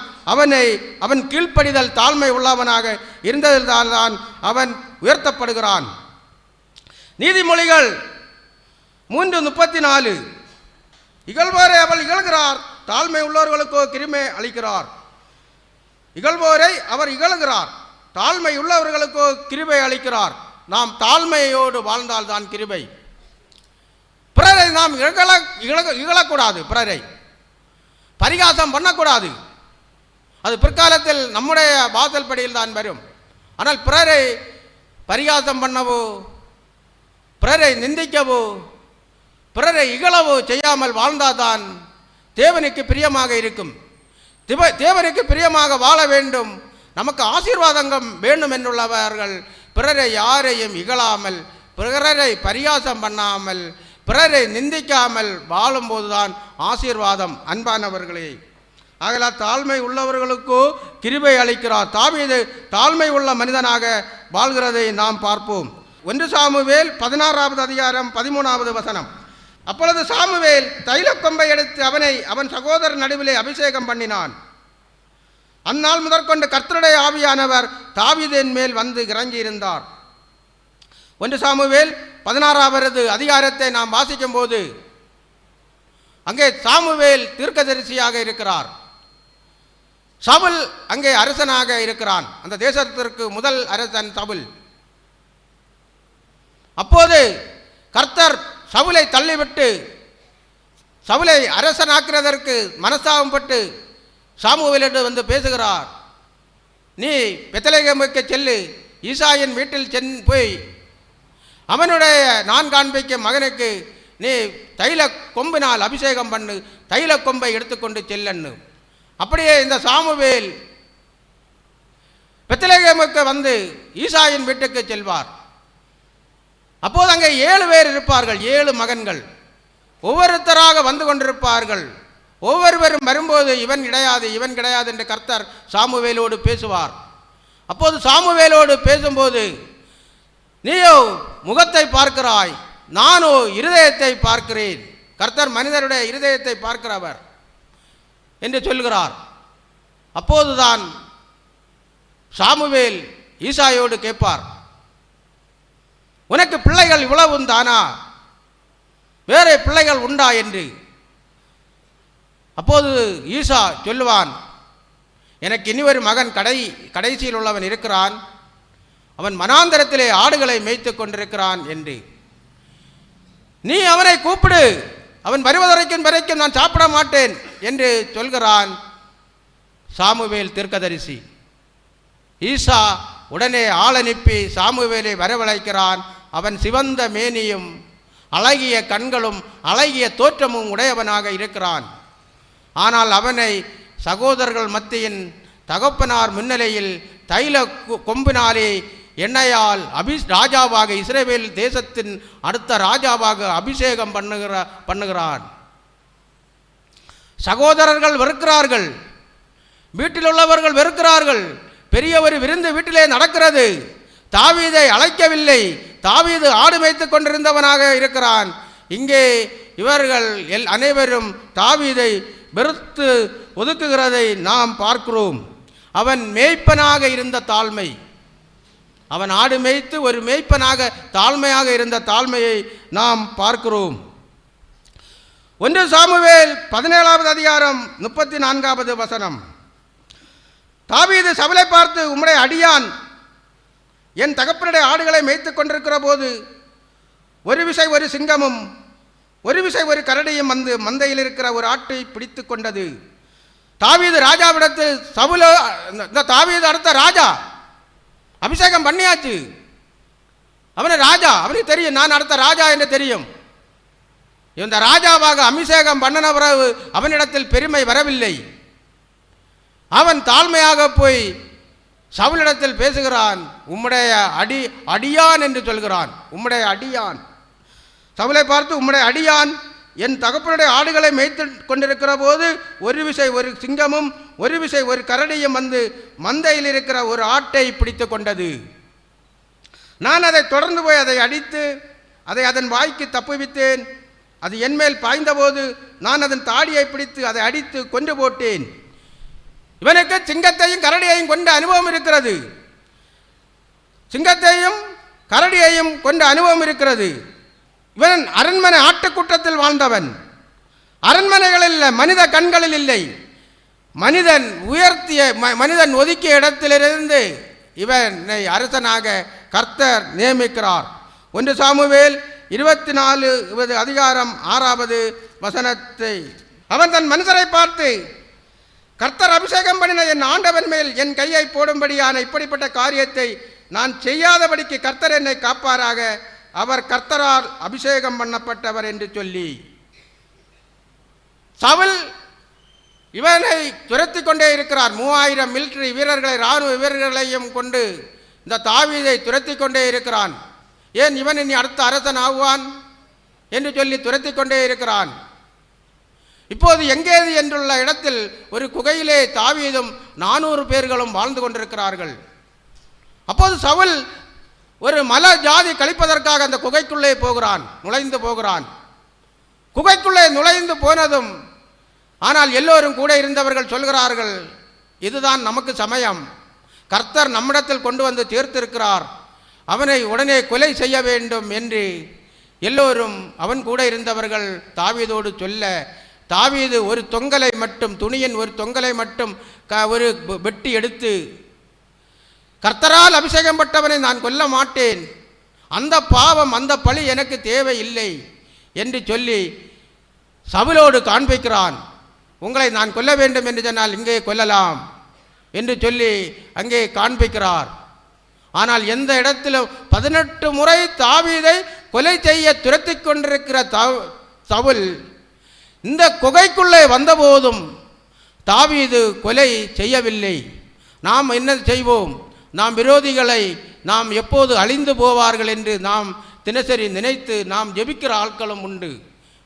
[SPEAKER 1] அவன் கீழ்ப்படிதல் தாழ்மை உள்ளவனாக இருந்ததில்தான் அவன் உயர்த்தப்படுகிறான். நீதிமொழிகள் 3:34 இகழ்வோரை அவள் இகழ்கிறார், தாழ்மை உள்ளவர்களுக்கோ கிருபை அளிக்கிறார். இகழ்வோரை அவர் இகழ்கிறார், தாழ்மை உள்ளவர்களுக்கோ கிருபை அளிக்கிறார். நாம் தாழ்மையோடு வாழ்ந்தால்தான் கிருபை. பிறரை நாம் இகழக்கூடாது, பிறரை பரிகாசம் பண்ணக்கூடாது. அது பிற்காலத்தில் நம்முடைய வாசல் படியில் தான் வரும். ஆனால் பிறரை பரிகாசம் பண்ணவோ, பிறரை நிந்திக்கவோ, பிறரை இகழவோ செய்யாமல் வாழ்ந்தால்தான் தேவனுக்கு பிரியமாக இருக்கும். தேவனுக்கு பிரியமாக வாழ வேண்டும், நமக்கு ஆசீர்வாதங்கள் வேண்டும் என்றுள்ளவர்கள் பிறரை யாரையும் இகழாமல், பிறரை பரிகாசம் பண்ணாமல், பிறரை நிந்திக்காமல் வாழும்போதுதான் ஆசீர்வாதம். அன்பானவர்களே, ஆகலால் தாழ்மை உள்ளவர்களுக்கோ கிருபை அளிக்கிறார். தாவீது தாழ்மை உள்ள மனிதனாக வாழ்கிறதை நாம் பார்ப்போம்.
[SPEAKER 2] 1 சாமுவேல் 16வது அதிகாரம் 13வது வசனம். அப்பொழுது சாமுவேல் தைலக்கொம்பை எடுத்து அவனை அவன் சகோதரர் நடுவிலே அபிஷேகம் பண்ணினான். அந்நாள் முதற்கொண்டு கர்த்தருடைய ஆவியானவர் தாவீதின் மேல் வந்து இறங்கியிருந்தார். 1 சாமுவேல் 16வது அதிகாரத்தை நாம் வாசிக்கும் போது அங்கே சாமுவேல் தீர்க்கதரிசியாக இருக்கிறார். சவுல் அங்கே அரசனாக இருக்கிறான். அந்த தேசத்திற்கு முதல் அரசன் சவுல். அப்போது கர்த்தர் சவுலை தள்ளிவிட்டு சவுலை அரசனாக்குறதற்கு மனஸ்தாபப்பட்டு சாமுவேலிடம் வந்து பேசுகிறார். நீ பெத்லகேமுக்கு செல்லு, ஈசாயின் வீட்டில் போய் அவனுடைய நான் காண்பிக்கும் மகனுக்கு நீ தைல கொம்பினால் அபிஷேகம் பண்ணு, தைல கொம்பை எடுத்துக்கொண்டு செல்லன்னு. அப்படியே இந்த சாமுவேல் பெத்லகேமுக்கு வந்து ஈசாயின் வீட்டுக்கு செல்வார். அப்போது அங்கே 7 பேர் இருப்பார்கள், 7 மகன்கள். ஒவ்வொருத்தராக வந்து கொண்டிருப்பார்கள். ஒவ்வொருவரும் வரும்போது இவன் கிடையாது, இவன் கிடையாது என்று கர்த்தர் சாமுவேலோடு பேசுவார். அப்போது சாமுவேலோடு பேசும்போது, நீயோ முகத்தை பார்க்கிறாய், நானோ இருதயத்தை பார்க்கிறேன். கர்த்தர் மனிதருடைய இருதயத்தை பார்க்கிறவர் என்று சொல்கிறார். அப்போதுதான் சாமுவேல் ஈசாயோடு கேட்பார், உனக்கு பிள்ளைகள் இவ்வளவும் தானா, வேற பிள்ளைகள் உண்டா என்று. அப்போது ஈசா சொல்லுவான், எனக்கு இனி ஒரு மகன் கடைசியில் உள்ளவன் இருக்கிறான், அவன் மனாந்தரத்திலே ஆடுகளை மேய்த்து கொண்டிருக்கிறான் என்று. நீ அவனை கூப்பிடு, அவன் வருவதற்கும் நான் சாப்பிட மாட்டேன் என்று சொல்கிறான் சாமுவேல் தீர்க்கதரிசி. ஈசா உடனே ஆள் அனுப்பி சாமுவேலை வரவழைக்கிறான். அவன் சிவந்த மேனியும் அழகிய கண்களும் அழகிய தோற்றமும் உடையவனாக இருக்கிறான். ஆனால் அவனை சகோதரர்கள் மத்தியின் தகப்பனார் முன்னிலையில் தைல கொம்பினாலே எண்ணெயால் ராஜாவாக இஸ்ரவேல் தேசத்தின் அடுத்த ராஜாவாக அபிஷேகம் பண்ணுகிறான். சகோதரர்கள் வெறுக்கிறார்கள், வீட்டில் உள்ளவர்கள் வெறுக்கிறார்கள். பெரிய ஒரு விருந்து வீட்டிலே நடக்கிறது. தாவீதை அழைக்கவில்லை. தாவீது ஆடு மேய்த்து கொண்டிருந்தவனாக இருக்கிறான். இங்கே இவர்கள் அனைவரும் தாவீதை வெறுத்து ஒதுக்குகிறதை நாம் பார்க்கிறோம். அவன் மேய்ப்பனாக இருந்த தாழ்மை, அவன் ஆடு மேய்த்து ஒரு மேய்ப்பனாக தாழ்மையாக இருந்த தாழ்மையை நாம் பார்க்கிறோம். 1 சாமுவேல் 17வது அதிகாரம் 34வது வசனம். தாவீது சவுலை பார்த்து, உம்முடைய அடியான் என் தகப்பனுடைய ஆடுகளை மேய்த்து கொண்டிருக்கிற போது ஒரு விசை ஒரு சிங்கமும் ஒரு விசை ஒரு கரடியும் வந்து மந்தையில் இருக்கிற ஒரு ஆட்டை பிடித்து கொண்டது. தாவீது ராஜாவிடத்தில் தாவீது அடுத்த ராஜா, அபிஷேகம் பண்ணியாச்சு, அவனை ராஜா, அவனுக்கு தெரியும் நான் அடுத்த ராஜா என்று தெரியும். இந்த ராஜாவாக அபிஷேகம் பண்ணின பிறகு அவனிடத்தில் பெருமை வரவில்லை. அவன் தாழ்மையாக போய் சவுலிடத்தில் பேசுகிறான். உம்முடைய அடியான் என்று சொல்கிறான். உம்முடைய அடியான். சவுலை பார்த்து, உம்முடைய அடியான் என் தகப்பனுடைய ஆடுகளை மேய்த்து கொண்டிருக்கிற போது ஒரு விசை ஒரு சிங்கமும் ஒரு விசை ஒரு கரடியும் வந்து மந்தையில் இருக்கிற ஒரு ஆட்டை பிடித்து கொண்டது. நான் அதை தொடர்ந்து போய் அதை அடித்து அதை அதன் வாய்க்கு தப்புவித்தேன். அது என்மேல் பாய்ந்தபோது நான் அதன் தாடியை பிடித்து அதை அடித்து கொண்டு போட்டேன். இவனுக்கு சிங்கத்தையும் கரடியையும் கொண்ட அனுபவம் இருக்கிறது. சிங்கத்தையும் கரடியையும் கொண்ட அனுபவம் இருக்கிறது. இவன் அரண்மனை ஆட்டுக்கூட்டத்தில் வாழ்ந்தவன். அரண்மனைகளில் மனித கண்களில் இல்லை. மனிதன் ஒதுக்கிய இடத்திலிருந்து இவனை அரசனாக கர்த்தர் நியமிக்கிறார். 1 சாமுவேல் 24வது அதிகாரம் 6வது வசனத்தை. அவன் தன் மனுஷரை பார்த்து, கர்த்தர் அபிஷேகம் பண்ணின என் ஆண்டவன் மேல் என் கையை போடும்படியான இப்படிப்பட்ட காரியத்தை நான் செய்யாதபடிக்கு கர்த்தர் என்னை காப்பாராக, அவர் கர்த்தரால் அபிஷேகம் பண்ணப்பட்டவர் என்று சொல்லி சவுல் இவனை துரத்தி கொண்டே இருக்கிறார். 3000 மிலிட்டரி வீரர்களை, இராணுவ வீரர்களையும் கொண்டு இந்த தாவீதை துரத்தி கொண்டே இருக்கிறான். ஏன் இவன் இனி அடுத்த அரசன் ஆகுவான் என்று சொல்லி துரத்தி கொண்டே இருக்கிறான். இப்போது எங்கேது என்றுள்ள இடத்தில் ஒரு குகையிலே தாவீதும் 400 பேர்களும் வாழ்ந்து கொண்டிருக்கிறார்கள். அப்போது சவுல் ஒரு மல ஜாதி கழிப்பதற்காக அந்த குகைக்குள்ளே நுழைந்து போகிறான். குகைக்குள்ளே நுழைந்து போனதும் ஆனால் எல்லோரும் கூட இருந்தவர்கள் சொல்கிறார்கள், இதுதான் நமக்கு சமயம், கர்த்தர் நம்மிடத்தில் கொண்டு வந்து தீர்த்திருக்கிறார், அவனை உடனே கொலை செய்ய வேண்டும் என்று எல்லோரும் அவன் கூட இருந்தவர்கள் தாவீதோடு சொல்ல, தாவீது ஒரு தொங்கலை மட்டும், துணியின் ஒரு தொங்கலை மட்டும் ஒரு வெட்டி எடுத்து, கர்த்தரால் அபிஷேகம் பட்டவனை நான் கொல்ல மாட்டேன், அந்த பாவம் அந்த பழி எனக்கு தேவையில்லை என்று சொல்லி சவுலோடு காண்பிக்கிறான். உங்களை நான் கொல்ல வேண்டும் என்று சொன்னால் இங்கே கொல்லலாம் என்று சொல்லி அங்கே காண்பிக்கிறார். ஆனால் எந்த இடத்திலும் 18 முறை தாவீதை கொலை செய்ய துரத்தி கொண்டிருக்கிற சவுல் இந்த குகைக்குள்ளே வந்தபோதும் தாவீது கொலை செய்யவில்லை. நாம் என்ன செய்வோம்? நாம் விரோதிகளை நாம் எப்போது அழிந்து போவார்கள் என்று நாம் தினசரி நினைத்து நாம் ஜெபிக்கிற ஆட்களும் உண்டு.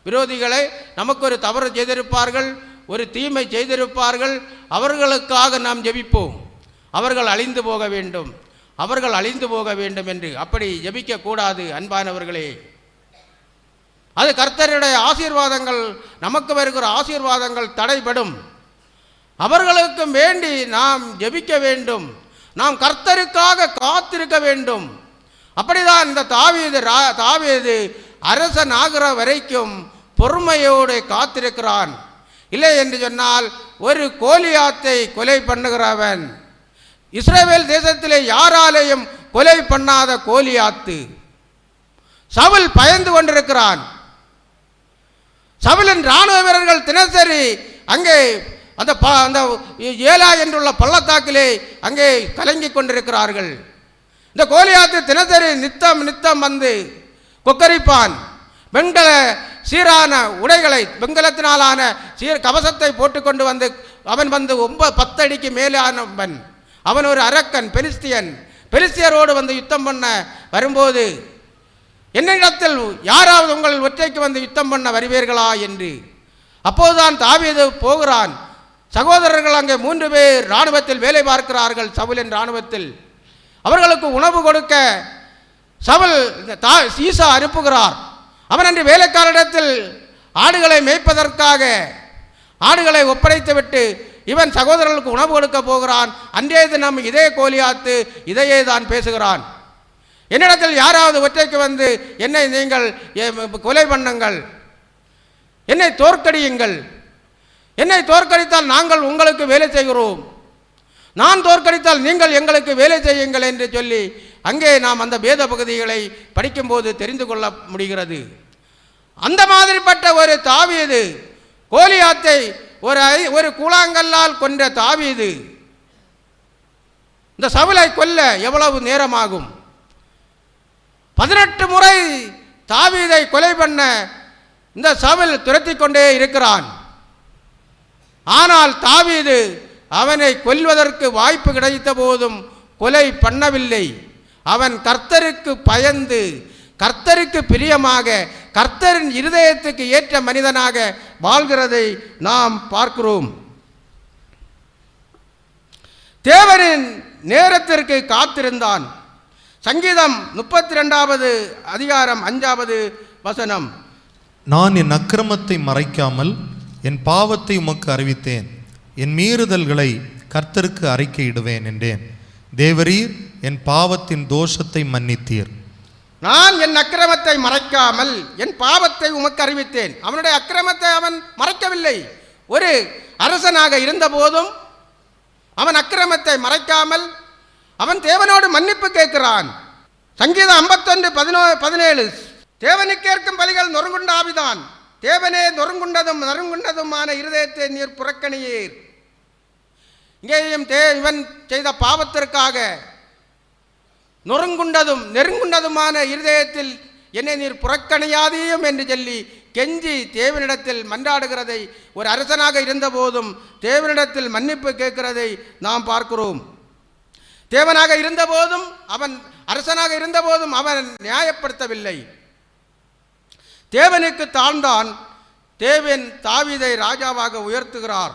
[SPEAKER 2] விரோதிகளை நமக்கு ஒரு தவறு செய்திருப்பார்கள், ஒரு தீமை செய்திருப்பார்கள், அவர்களுக்காக நாம் ஜெபிப்போம், அவர்கள் அழிந்து போக வேண்டும், அவர்கள் அழிந்து போக வேண்டும் என்று. அப்படி ஜெபிக்கக்கூடாது அன்பானவர்களே. அது கர்த்தருடைய ஆசீர்வாதங்கள், நமக்கு வருகிற ஆசீர்வாதங்கள் தடைபடும். அவர்களுக்கு வேண்டி நாம் ஜெபிக்க வேண்டும், நாம் கர்த்தருக்காக காத்திருக்க வேண்டும். அப்படிதான் இந்த தாவீது அரசன் ஆகிற வரைக்கும் பொறுமையோடு காத்திருக்கிறான். இல்லை என்று சொன்னால் ஒரு கோலியாத்தை கொலை பண்ணுகிறவன், இஸ்ரவேல் தேசத்திலே யாராலையும் கொலை பண்ணாத கோலியாத்து, சவுல் பயந்து கொண்டிருக்கிறான். சவுலின் இராணுவ வீரர்கள் தினசரி அங்கே அந்த ஏலா என்றுள்ள பள்ளத்தாக்கிலே அங்கே கலங்கி கொண்டிருக்கிறார்கள். இந்த கோலியாத்து தினசரி நித்தம் வந்து கொக்கரிப்பான். வெண்கல சீரான உடைகளை, வெண்கலத்தினாலான கவசத்தை போட்டுக்கொண்டு வந்து அவன் வந்து 10 அடிக்கு மேலானவன். அவன் ஒரு அரக்கன், பெலிஸ்தியரோடு வந்து யுத்தம் பண்ண வரும்போது, என்னிடத்தில் யாராவது உங்கள் ஒற்றைக்கு வந்து யுத்தம் பண்ண வருவீர்களா என்று. அப்போதுதான் தாவீது போகிறான். சகோதரர்கள் அங்கே 3 பேர் இராணுவத்தில் வேலை பார்க்கிறார்கள், சவுலின் இராணுவத்தில். அவர்களுக்கு உணவு கொடுக்க சவுல் ஈசா அனுப்புகிறார். அவன் அன்று வேலைக்காரரிடத்தில் ஆடுகளை மேய்ப்பதற்காக ஆடுகளை ஒப்படைத்துவிட்டு இவன் சகோதரர்களுக்கு உணவு கொடுக்க போகிறான். அன்றே தினம் இதே கோலியாத்து இதையே தான் பேசுகிறான். என்னிடத்தில் யாராவது ஒற்றைக்கு வந்து என்னை நீங்கள் கொலை பண்ணுங்கள், என்னை தோற்கடியுங்கள், என்னை தோற்கடித்தால் நாங்கள் உங்களுக்கு வேலை செய்கிறோம், நான் தோற்கடித்தால் நீங்கள் எங்களுக்கு வேலை செய்யுங்கள் என்று சொல்லி அங்கே நாம் அந்த வேத பகுதிகளை படிக்கும்போது தெரிந்து கொள்ள முடிகிறது. அந்த மாதிரிப்பட்ட ஒரு தாவீது, கோலியாத்தை ஒரு கூழாங்கல்லால் கொன்ற தாவீது இந்த சவுலை கொல்ல எவ்வளவு நேரமாகும்? 18 முறை தாவீதை கொலை பண்ண இந்த சவுல் துரத்தி கொண்டே இருக்கிறான். ஆனால் தாவீது அவனை கொல்வதற்கு வாய்ப்பு கிடைத்த போதும் கொலை பண்ணவில்லை. அவன் கர்த்தருக்கு பயந்து, கர்த்தருக்கு பிரியமாக, கர்த்தரின் இருதயத்துக்கு ஏற்ற மனிதனாக வாழ்கிறதை நாம் பார்க்கிறோம். தேவனின் நேரத்திற்கு காத்திருந்தான். சங்கீதம் 32வது அதிகாரம் 5வது வசனம்.
[SPEAKER 3] நான் என் அக்கிரமத்தை மறைக்காமல் என் பாவத்தை உமக்கு அறிவித்தேன், என் மீறுதல்களை கர்த்தருக்கு அறிக்கையிடுவேன் என்றேன். தேவரீர் என் பாவத்தின் தோஷத்தை மன்னித்தீர்.
[SPEAKER 2] நான் என் அக்கிரமத்தை மறைக்காமல் என் பாவத்தை உமக்கு அறிவித்தேன். அவனுடைய அக்கிரமத்தை அவன் மறைக்கவில்லை. ஒரு அரசனாக இருந்த போதும் அவன் அக்கிரமத்தை மறைக்காமல் அவன் தேவனோடு மன்னிப்பு கேட்கிறான். சங்கீதம் 51:17 தேவனுக்கேற்கும் பலிகள் நொறுங்குண்ட ஆவிதான், தேவனே நொறுங்குண்டதுமான இருதயத்தை நீர் புறக்கணியீர். இங்கேயும் இவன் செய்த பாவத்திற்காக நெருங்குண்டதுமான இருதயத்தில் என்னை நீர் புறக்கணியாதீயும் என்று சொல்லி கெஞ்சி தேவனிடத்தில் மன்றாடுகிறதை, ஒரு அரசனாக இருந்த போதும் தேவனிடத்தில் மன்னிப்பு கேட்கிறதை நாம் பார்க்கிறோம். தேவனாக இருந்தபோதும் அவன், அரசனாக இருந்தபோதும் அவன் நியாயப்படுத்தவில்லை, தேவனுக்கு தாழ்ந்தான். தேவன் தாவீதை ராஜாவாக உயர்த்துகிறார்.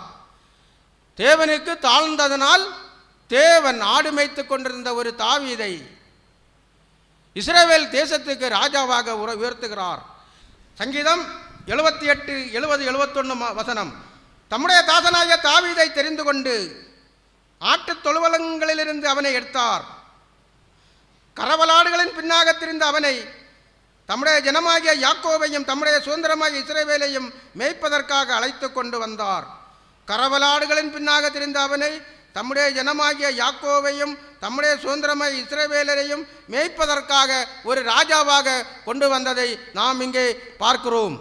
[SPEAKER 2] தேவனுக்கு தாழ்ந்ததனால் தேவன் ஆடு மேய்த்து கொண்டிருந்த ஒரு தாவீதை இஸ்ரவேல் தேசத்துக்கு ராஜாவாக உயர்த்துகிறார். சங்கீதம் 78, 70, 71 வசனம். தம்முடைய தாசனாகிய தாவீதை தெரிந்து கொண்டு ஆட்டுத் தொழுவலங்களிலிருந்து அவனை எடுத்தார். கரவலாடுகளின் பின்னாக திரிந்த அவனை தம்முடைய ஜனமாகிய யாக்கோபையும் தம்முடைய சுதந்திரமாகிய இஸ்ரவேலையும் மேய்ப்பதற்காக அழைத்து கொண்டு வந்தார். கரவலாடுகளின் பின்னாக திரிந்த அவனை தம்முடைய ஜனமாகிய யாக்கோபையும் தம்முடைய சுதந்திரமாகிய இஸ்ரவேலரையும் மேய்ப்பதற்காக ஒரு ராஜாவாக கொண்டு வந்ததை நாம் இங்கே பார்க்கிறோம்.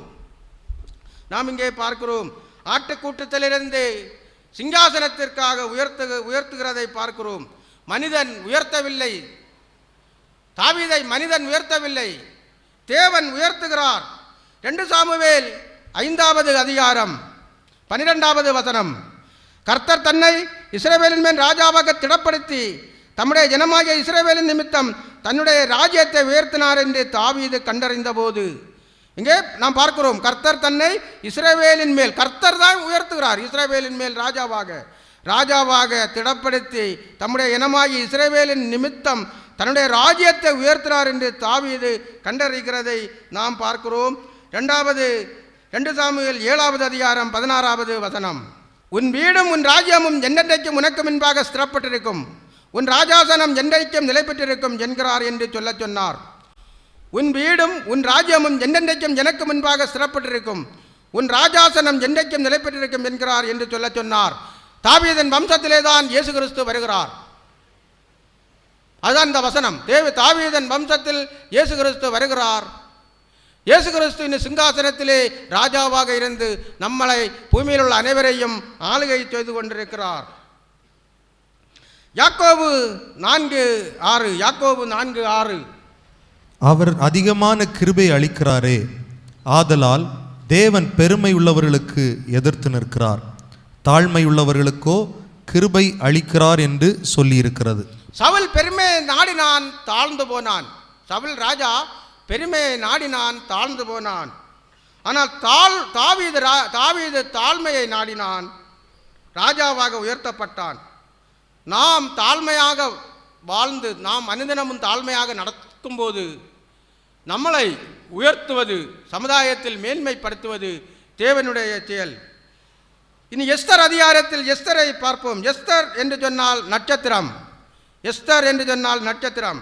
[SPEAKER 2] ஆட்டுக்கூட்டத்திலிருந்து சிங்காசனத்திற்காக உயர்த்துகிறதை பார்க்கிறோம். மனிதன் உயர்த்தவில்லை, தாவீதை மனிதன் உயர்த்தவில்லை, தேவன் உயர்த்துகிறார். 2 சாமுவேல் 5வது அதிகாரம் 12வது வசனம். கர்த்தர் தன்னை இஸ்ரவேலின் மேல் ராஜாவாக திடப்படுத்தி தம்முடைய ஜனமாகிய இஸ்ரவேலின் நிமித்தம் தன்னுடைய ராஜ்யத்தை உயர்த்தினார் என்று தாவீது கண்டறிந்த போது, இங்கே நாம் பார்க்கிறோம், கர்த்தர் தன்னை இஸ்ரவேலின் மேல், கர்த்தர் தான் உயர்த்துகிறார், இஸ்ரவேலின் மேல் ராஜாவாக திடப்படுத்தி தம்முடைய இனமாகி இஸ்ரவேலின் நிமித்தம் தன்னுடைய ராஜ்யத்தை உயர்த்தினார் என்று தாவீது கண்டறிகிறதை நாம் பார்க்கிறோம். 2 சாமுவேல் 7வது அதிகாரம் 16வது வசனம். உன் வீடும் உன் ராஜ்யமும் என்றென்றைக்கும் உனக்கு முன்பாக ஸ்திரப்பட்டிருக்கும், உன் ராஜாசனம் என்றைக்கும் நிலை பெற்றிருக்கும் என்கிறார் என்று சொன்னார். உன் வீடும் உன் ராஜ்யமும் என்றென்றைக்கும் எனக்கு முன்பாக ஸ்திரப்பட்டிருக்கும், உன் ராஜாசனம் என்றைக்கும் நிலை பெற்றிருக்கும் என்கிறார் என்று சொன்னார். தாவீதின் வம்சத்திலே தான் இயேசு கிறிஸ்து வருகிறார். அதுதான் இந்த வசனம். தாவீதின் வம்சத்தில் இயேசு கிறிஸ்து வருகிறார். இயேசு கிறிஸ்து சிங்காசனத்திலே ராஜாவாக இருந்து நம்மளை பூமியில் உள்ள அனைவரையும் ஆளுகை செய்து கொண்டிருக்கிறார். யாக்கோபு 4:6.
[SPEAKER 3] அவர் அதிகமான கிருபை அளிக்கிறாரே, ஆதலால் தேவன் பெருமை உள்ளவர்களுக்கு எதிர்த்து நிற்கிறார், தாழ்மை உள்ளவர்களுக்கோ கிருபை அளிக்கிறார் என்று சொல்லியிருக்கிறது.
[SPEAKER 2] சவுல் பெருமையை நாடினான், தாழ்ந்து போனான். சவுல் ராஜா பெருமையை நாடினான், தாழ்ந்து போனான். ஆனால் தாவீது தாழ்மையை நாடினான், ராஜாவாக உயர்த்தப்பட்டான். நாம் தாழ்மையாக வாழ்ந்து நாம் அனுதினமும் தாழ்மையாக நடக்கும்போது நம்மளை உயர்த்துவது, சமுதாயத்தில் மேன்மைப்படுத்துவது தேவனுடைய செயல். இனி எஸ்தர் அதிகாரத்தில் எஸ்தரை பார்ப்போம். எஸ்தர் என்று சொன்னால் நட்சத்திரம். எஸ்தர் என்று சொன்னால் நட்சத்திரம்.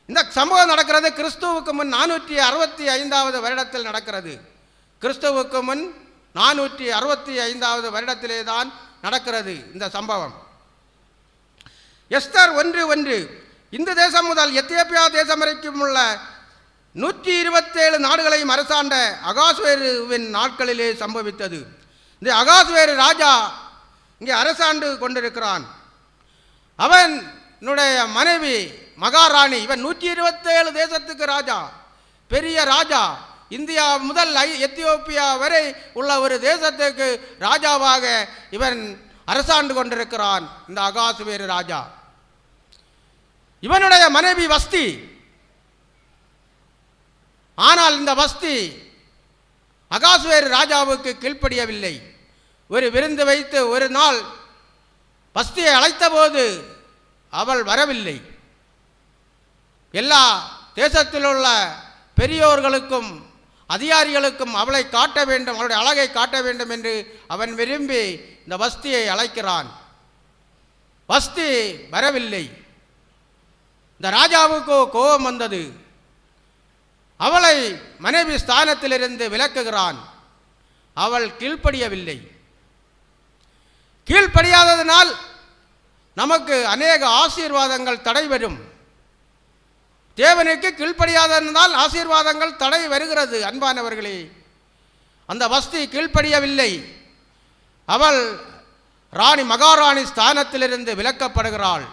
[SPEAKER 2] இந்த சம்பவம் நடக்கிறது கிறிஸ்துவுக்கு முன் 465வது வருடத்தில் நடக்கிறது. கிறிஸ்துவுக்கு முன் 465வது வருடத்திலே தான் நடக்கிறது இந்த சம்பவம். எஸ்தர் 1:1 இந்து தேசம் முதல் எத்தியோப்பியா தேசம் வரைக்கும் உள்ள 127 நாடுகளையும் அரசாண்ட அகாஸ்வேருவின் நாட்களிலே சம்பவித்தது. இந்த அகாஸ்வேரு ராஜா இங்கே அரசாண்டு கொண்டிருக்கிறான். அவனுடைய மனைவி மகாராணி. இவன் 127 தேசத்துக்கு ராஜா, பெரிய ராஜா. இந்தியா முதல் எத்தியோப்பியா வரை உள்ள ஒரு தேசத்துக்கு ராஜாவாக இவன் அரசாண்டு கொண்டிருக்கிறான் இந்த அகாஸ்வேரு ராஜா. இவனுடைய மனைவி வஸ்தி. ஆனால் இந்த வஸ்தி அகாஸ்வேரு ராஜாவுக்கு கீழ்ப்படியவில்லை. ஒரு விருந்து வைத்து ஒரு நாள் வஸ்தியை அழைத்த போது அவள் வரவில்லை. எல்லா தேசத்தில் உள்ள பெரியோர்களுக்கும் அதிகாரிகளுக்கும் அவளை காட்ட வேண்டும், அவளுடைய அழகை காட்ட வேண்டும் என்று அவன் விரும்பி இந்த வஸ்தியை அழைக்கிறான். வஸ்தி வரவில்லை. இந்த ராஜாவுக்கு கோபம் வந்தது. அவளை மனைவி ஸ்தானத்திலிருந்து விலக்குகிறான். அவள் கீழ்ப்படியவில்லை. கீழ்ப்படியாததனால் நமக்கு அநேக ஆசீர்வாதங்கள் தடை வரும். தேவனுக்கு கீழ்ப்படியாததனால் ஆசீர்வாதங்கள் தடை வருகிறது. அன்பானவர்களே, அந்த வஸ்தி கீழ்ப்படியவில்லை. அவள் மகாராணி ஸ்தானத்திலிருந்து விலக்கப்படுகிறாள்.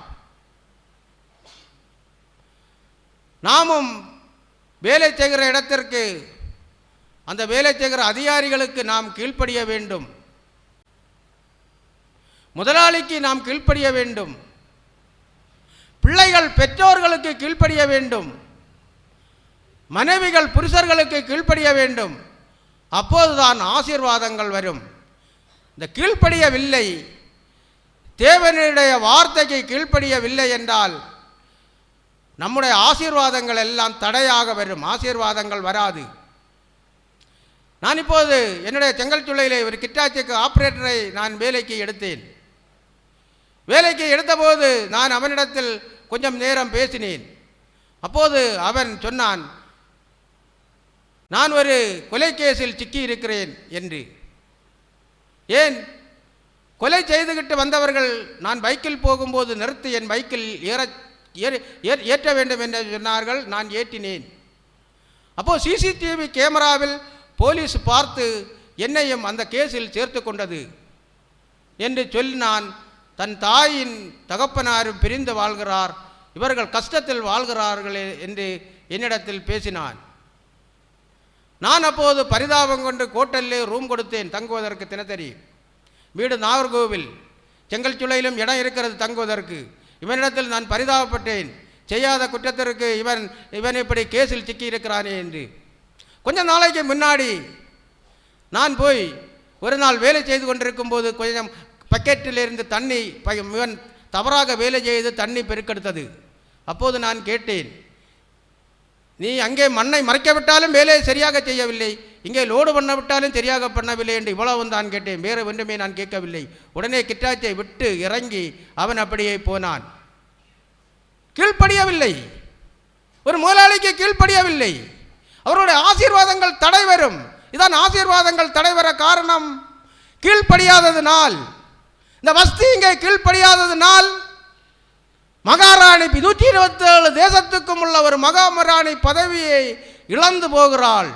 [SPEAKER 2] நாமும் வேலை செய்கிற இடத்திற்கு, அந்த வேலை செய்கிற அதிகாரிகளுக்கு நாம் கீழ்ப்படிய வேண்டும். முதலாளிக்கு நாம் கீழ்ப்படிய வேண்டும். பிள்ளைகள் பெற்றோர்களுக்கு கீழ்ப்படிய வேண்டும். மனைவிகள் புருஷர்களுக்கு கீழ்ப்படிய வேண்டும். அப்போதுதான் ஆசீர்வாதங்கள் வரும். இந்த நம்முடைய ஆசீர்வாதங்கள் எல்லாம் தடையாக வரும், ஆசீர்வாதங்கள் வராது. நான் இப்போது என்னுடைய செங்கல்சூளையிலே ஒரு கிட்டாச்சிக்கு ஆப்ரேட்டரை நான் வேலைக்கு எடுத்தேன். வேலைக்கு எடுத்தபோது நான் அவனிடத்தில் கொஞ்சம் நேரம் பேசினேன். அப்போது அவன் சொன்னான், நான் ஒரு கொலை கேஸில் சிக்கி இருக்கிறேன் என்று. ஏன்? கொலை செய்துவிட்டு வந்தவர்கள் நான் பைக்கில் போகும்போது நிறுத்தி என் பைக்கில் ஏற்ற வேண்டும் என்று சொன்னார்கள். நான் ஏற்றினேன். அப்போது சிசிடிவி கேமராவில் போலீஸ் பார்த்து என்னையும் அந்த கேஸில் சேர்த்து கொண்டது என்று சொன்னான். தன் தாயின் தகப்பனாரும் பிரிந்து வாழ்கிறார், இவர்கள் கஷ்டத்தில் வாழ்கிறார்கள் என்று என்னிடத்தில் பேசினான். நான் அப்போது பரிதாபம் கொண்டு கோட்டலிலே ரூம் கொடுத்தேன் தங்குவதற்கு. தினசரி வீடு நாகர்கோவில், செங்கல்சூளையிலும் இடம் இருக்கிறது தங்குவதற்கு. இவனிடத்தில் நான் பரிதாபப்பட்டேன், செய்யாத குற்றத்திற்கு இவன் இப்படி கேஸில் சிக்கி இருக்கிறானே என்று. கொஞ்ச நாளைக்கு முன்னாடி நான் போய் ஒரு நாள் வேலை செய்து கொண்டிருக்கும் போது கொஞ்சம் பக்கெட்டிலிருந்து தண்ணி இவன் தவறாக வேலை செய்து தண்ணி பெருக்கெடுத்தது. அப்போது நான் கேட்டேன், நீ அங்கே மண்ணை மறைக்க விட்டாலும் வேலையை சரியாக செய்யவில்லை, இங்கே லோடு பண்ண விட்டாலும் சரியாக பண்ணவில்லை என்று இவ்வளவு தான் கேட்டேன், வேறு ஒன்றுமே நான் கேட்கவில்லை. உடனே கிட்டாச்சை விட்டு இறங்கி அவன் அப்படியே போனான். கீழ்ப்படியவில்லை, ஒரு முதலாளிக்கு கீழ்ப்படியவில்லை. அவருடைய ஆசீர்வாதங்கள் தடை வரும். இதான் ஆசீர்வாதங்கள் தடை வர காரணம், கீழ்ப்படியாததுனால். இந்த வஸ்தி இங்கே கீழ்ப்படியாததுனால் மகாராணி 127 தேசத்துக்கும் உள்ள ஒரு மகாராணி பதவியை இழந்து போகிறாள்.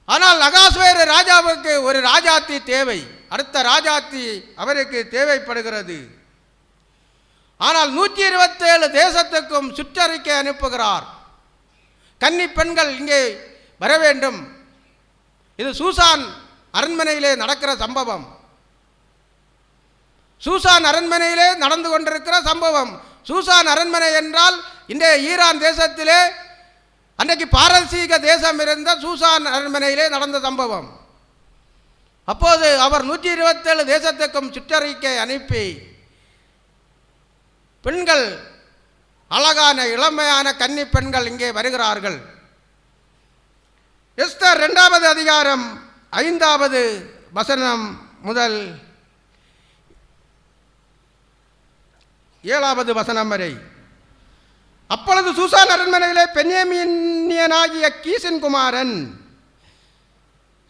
[SPEAKER 2] ஆனால் அகாஸ்வேரு ராஜாவுக்கு ஒரு ராஜாத்தி தேவை, அடுத்த ராஜாத்தி அவருக்கு தேவைப்படுகிறது. ஆனால் 127 தேசத்துக்கும் சுற்றறிக்கை அனுப்புகிறார், கன்னி பெண்கள் இங்கே வர வேண்டும். இது சூசான் அரண்மனையிலே நடக்கிற சம்பவம், சூசான் அரண்மனையிலே நடந்து கொண்டிருக்கிற சம்பவம். சூசான் அரண்மனை என்றால் இன்றைய ஈரான் தேசத்திலே அன்றைக்கு பாரசீக தேசம் இருந்த சூசான் அரண்மனையிலே நடந்த சம்பவம். அப்போது அவர் 127 தேசத்துக்கும் சுற்றறிக்கை அனுப்பி பெண்கள், அழகான இளமையான கன்னி பெண்கள் இங்கே வருகிறார்கள். எஸ்தர் 2வது அதிகாரம் 5வது வசனம் முதல் 7வது வசனம் வரை. அப்பொழுது சூசான் அரண்மனையிலே பென்யமீனியனாகிய கீசின் குமாரன்,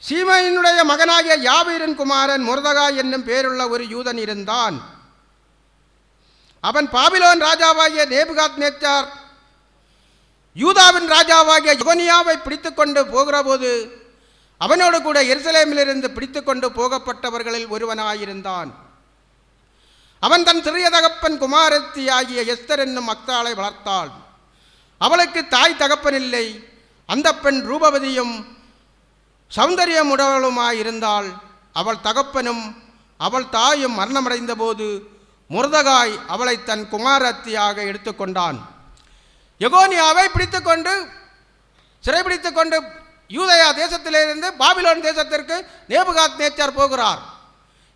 [SPEAKER 2] சீமையினுடைய மகனாகிய யாவீரின் குமாரன் மொர்தகாய் என்னும் பேருள்ள ஒரு யூதன் இருந்தான். அவன் பாபிலோன் ராஜாவாகிய நேபுகாத்நேச்சார் யூதாவின் ராஜாவாகிய எகோனியாவை பிடித்து கொண்டு போகிற போது அவனோடு கூட எருசலேமிலிருந்து பிடித்து கொண்டு போகப்பட்டவர்களில் ஒருவனாயிருந்தான். அவன் தன் சிறிய தகப்பன் குமாரத்தி ஆகிய எஸ்தர் என்னும் மக்தாளை வளர்த்தாள். அவளுக்கு தாய் தகப்பன் இல்லை. அந்த பெண் ரூபவதியும் சௌந்தரியமுடவளுமாயிருந்தாள். அவள் தகப்பனும் அவள் தாயும் மரணமடைந்த போது மொர்தகாய் அவளை தன் குமாரத்தியாக எடுத்துக்கொண்டான். எகோனியாவை பிடித்துக்கொண்டு சிறைபிடித்து கொண்டு யூதயா தேசத்திலிருந்து பாபிலோன் தேசத்திற்கு நேபுகாத்நேச்சார் போகிறார்.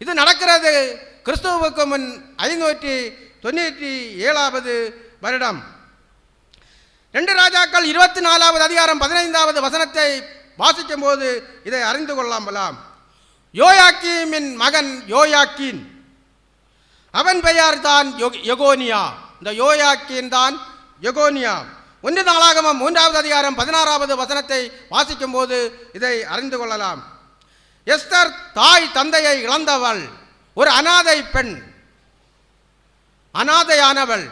[SPEAKER 2] இது நடக்கிறது கிறிஸ்துவுக்கு முன் 597வது வருடம். 2 ராஜாக்கள் 24வது அதிகாரம் 15வது வசனத்தை வாசிக்கும் போது இதை அறிந்து கொள்ளலாம். யோயாக்கீமின் மகன் யோயாக்கீன், அவன் பெயர் தான் எகோனியா. இந்த யோயாக்கீன் தான் எகோனியா. 1 நாளாகமம் 3வது அதிகாரம் 16வது வசனத்தை வாசிக்கும் போது இதை அறிந்து கொள்ளலாம். எஸ்தர் தாய் தந்தையை இழந்தவள், ஒரு அனாதை பெண், அனாதையானவள்,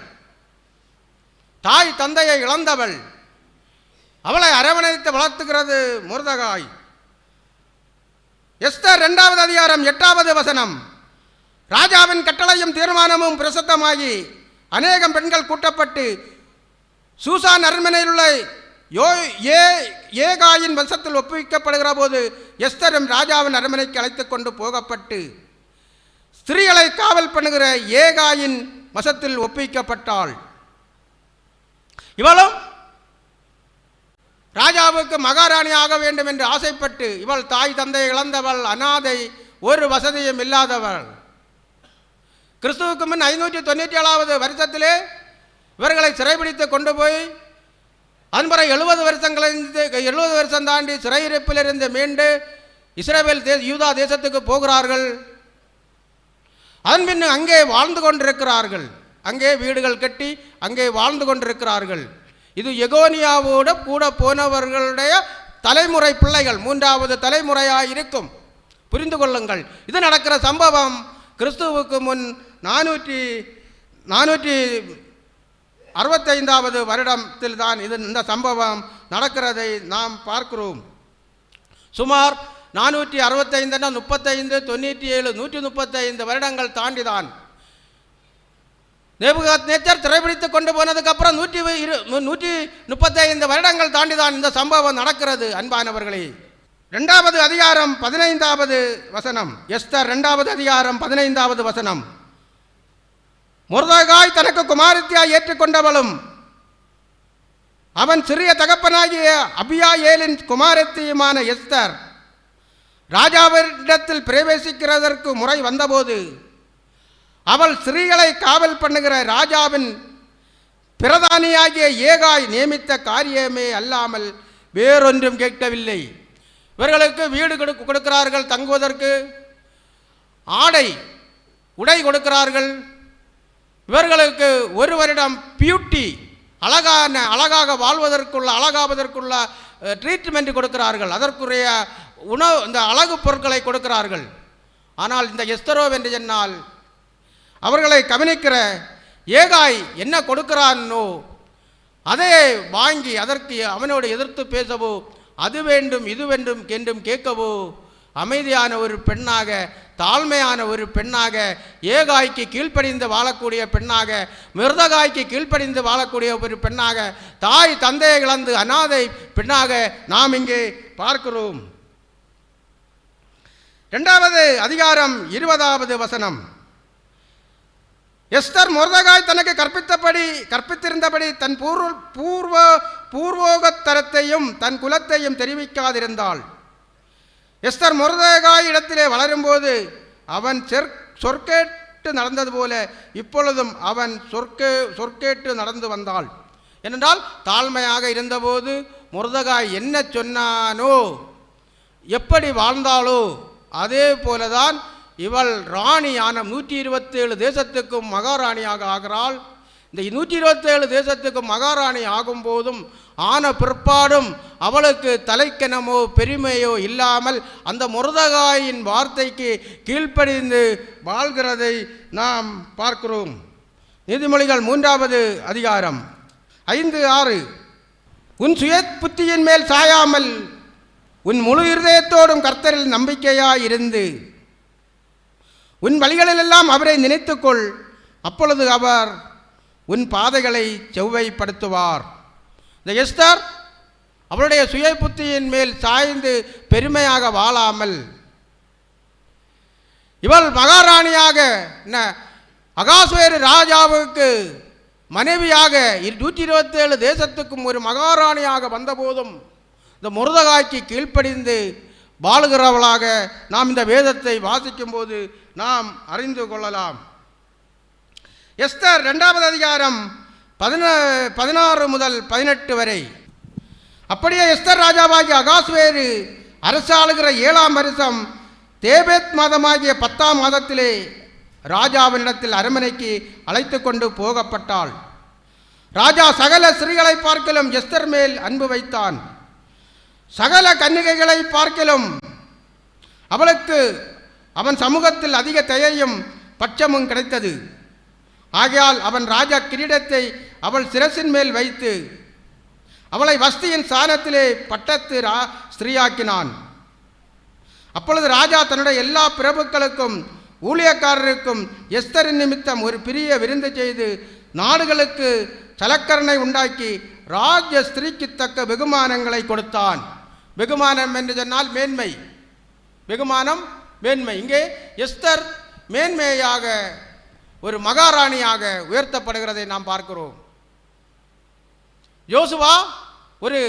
[SPEAKER 2] தாய் தந்தையை இழந்தவள். அவளை அரவணைத்து வளர்த்துகிறது மொர்தகாய். எஸ்தர் 2வது அதிகாரம் 8வது வசனம். ராஜாவின் கட்டளையும் தீர்மானமும் பிரசித்தமாகி அநேகம் பெண்கள் கூட்டப்பட்டு சூசான் அரண்மனையில் உள்ள ஏகாயின் வசத்தில் ஒப்புவிக்கப்படுகிற போது எஸ்தரும் ராஜாவின் அரண்மனைக்கு அழைத்து கொண்டு போகப்பட்டு ஸ்திரீகளை காவல் பண்ணுகிற ஏகாயின் வசத்தில் ஒப்புவிக்கப்பட்டாள். இவளும் ராஜாவுக்கு மகாராணி ஆக வேண்டும் என்று ஆசைப்பட்டு, இவள் தாய் தந்தை இழந்தவள், அனாதை, ஒரு வசதியும் இல்லாதவள். கிறிஸ்துவுக்கு முன் 597வது வருஷத்திலே இவர்களை சிறைபிடித்து கொண்டு போய் அதன்புற 70 வருஷம் தாண்டி சிறையிருப்பிலிருந்து மீண்டு இஸ்ரவேல் யூதா தேசத்துக்கு போகிறார்கள். அதன் பின் அங்கே வாழ்ந்து கொண்டிருக்கிறார்கள். அங்கே வீடுகள் கட்டி அங்கே வாழ்ந்து கொண்டிருக்கிறார்கள். இது எகோனியாவோடு கூட போனவர்களுடைய தலைமுறை பிள்ளைகள், 3வது தலைமுறையாக இருக்கும். புரிந்து கொள்ளுங்கள். இது நடக்கிற சம்பவம் கிறிஸ்துவுக்கு முன் 465வது வருடத்தில் தான் இந்த சம்பவம் நடக்கிறதை நாம் பார்க்கிறோம். சுமார் 465 35 97 135 வருடங்கள் தாண்டிதான் நேபுகாத்நேச்சர் சிறைபிடித்து கொண்டு போனதுக்கு அப்புறம் 135 வருடங்கள் தாண்டிதான் இந்த சம்பவம் நடக்கிறது. அன்பானவர்களே, 2வது அதிகாரம் 15வது வசனம். எஸ்தர் 2வது அதிகாரம் 15வது வசனம். மொர்தெகாய் தனக்கு குமாரத்தியாய் ஏற்றுக்கொண்டவளும் அவன் சிறிய தகப்பனாகிய அபியாயேலின் குமாரத்தியுமான எஸ்தர் ராஜாவிடத்தில் பிரவேசிக்கிறதற்கு முறை வந்தபோது அவள் ஸ்திரீகளை காவல் பண்ணுகிற ராஜாவின் பிரதானியாகிய ஏகாய் நியமித்த காரியமே அல்லாமல் வேறொன்றும் கேட்கவில்லை. இவர்களுக்கு வீடு கொடுக்கிறார்கள், தங்குவதற்கு உடை கொடுக்கிறார்கள். இவர்களுக்கு ஒரு வருடம் பியூட்டி, அழகாக வாழ்வதற்குள்ள அழகாவதற்குள்ள ட்ரீட்மெண்ட் கொடுக்கிறார்கள். அதற்குரிய உணவு, இந்த அழகு பொருட்களை கொடுக்கிறார்கள். ஆனால் இந்த எஸ்தரோ என்று சொன்னால் அவர்களை கவனிக்கிற ஏகாய் என்ன கொடுக்கிறானோ அதை வாங்கி அதற்கு அவனோடு எதிர்த்து பேசவோ, அது வேண்டும் இது வேண்டும் என்றும் கேட்கவோ அமைதியான ஒரு பெண்ணாக, தாழ்மையான ஒரு பெண்ணாக, ஏகாய்க்கு கீழ்ப்படிந்து வாழக்கூடிய பெண்ணாக, மொர்தெகாய்க்கு கீழ்ப்படிந்து வாழக்கூடிய ஒரு பெண்ணாக, தாய் தந்தையை இழந்து அனாதை பெண்ணாக நாம் இங்கே பார்க்கிறோம். 2வது அதிகாரம் 20வது வசனம். எஸ்தர் மொர்தெகாய் தனக்கு கற்பித்திருந்தபடி தன் பூர்வோகத்தரத்தையும் தன் குலத்தையும் தெரிவிக்காதிருந்தாள். எஸ்தர் மொர்தெகாய் இடத்திலே வளரும்போது அவன் சொற்கேட்டு நடந்தது போல இப்பொழுதும் அவன் சொற்கேட்டு நடந்து வந்தாள். ஏனென்றால் தாழ்மையாக இருந்தபோது மொர்தெகாய் என்ன சொன்னானோ, எப்படி வாழ்ந்தாளோ அதே போலதான் இவள் ராணியான 127 தேசத்துக்கும் மகாராணியாக ஆகிறாள். இந்த 127 தேசத்துக்கும் மகாராணி ஆகும்போதும் ஆன பிற்பாடும் அவளுக்கு தலைக்கணமோ பெருமையோ இல்லாமல் அந்த மொர்தெகாயின் வார்த்தைக்கு கீழ்ப்படிந்து வாழ்கிறதை நாம் பார்க்கிறோம். நீதிமொழிகள் 3வது அதிகாரம் 5-6. உன் சுய புத்தியின் மேல் சாயாமல் உன் முழு இருதயத்தோடும் கர்த்தரில் நம்பிக்கையாயிருந்து உன் வழிகளிலெல்லாம் அவரை நினைத்துக்கொள், அப்பொழுது அவர் உன் பாதைகளை செவ்வைப்படுத்துவார். இந்த எஸ்தர் அவளுடைய சுய புத்தியின் மேல் சாய்ந்து பெருமையாக வாழாமல் இவள் மகாராணியாக அகாஸ்வேரு ராஜாவுக்கு மனைவியாக 127 தேசத்துக்கும் ஒரு மகாராணியாக வந்தபோதும் இந்த மொர்தெகாய்க்கு கீழ்ப்படிந்து வாழுகிறவளாக நாம் இந்த வேதத்தை வாசிக்கும் போது நாம் அறிந்து கொள்ளலாம். எஸ்தர் 2வது அதிகாரம் 16 முதல் 18 வரை. அப்படியே எஸ்தர் ராஜாவாகிய அகாஸ்வேரு அரசாளுகிற 7ஆம் வருஷம் தேபேத் மாதமாகிய 10ஆம் மாதத்திலே ராஜாவினிடத்தில் அரண்மனைக்கு அழைத்து கொண்டு போகப்பட்டாள். ராஜா சகல ஸ்திரீகளை பார்க்கலும் எஸ்தர் மேல் அன்பு வைத்தான். சகல கன்னிகைகளை பார்க்கலும் அவளுக்கு அவன் சமூகத்தில் அதிக தயையும் பட்சமும் கிடைத்தது. ஆகையால் அவன் ராஜா கிரீடத்தை அவள் சிரசின் மேல் வைத்து அவளை வஸ்தியின் சாணத்திலே பட்டத்து ஸ்திரீயாக்கினான். அப்பொழுது ராஜா தன்னுடைய எல்லா பிரபுக்களுக்கும் ஊழியக்காரருக்கும் எஸ்தரின் நிமித்தம் ஒரு பெரிய விருந்து செய்து நாடுகளுக்கு சலக்கரணை உண்டாக்கி ராஜ்ய ஸ்திரீக்கு தக்க வெகுமானங்களை கொடுத்தான். வெகுமானம் என்று சொன்னால் மேன்மை, வெகுமானம் மேன்மை. இங்கே எஸ்தர் மேன்மையாக ஒரு மகாராணியாக உயர்த்தப்படுகிறதை நாம் பார்க்கிறோம். யோசுவா ஒரு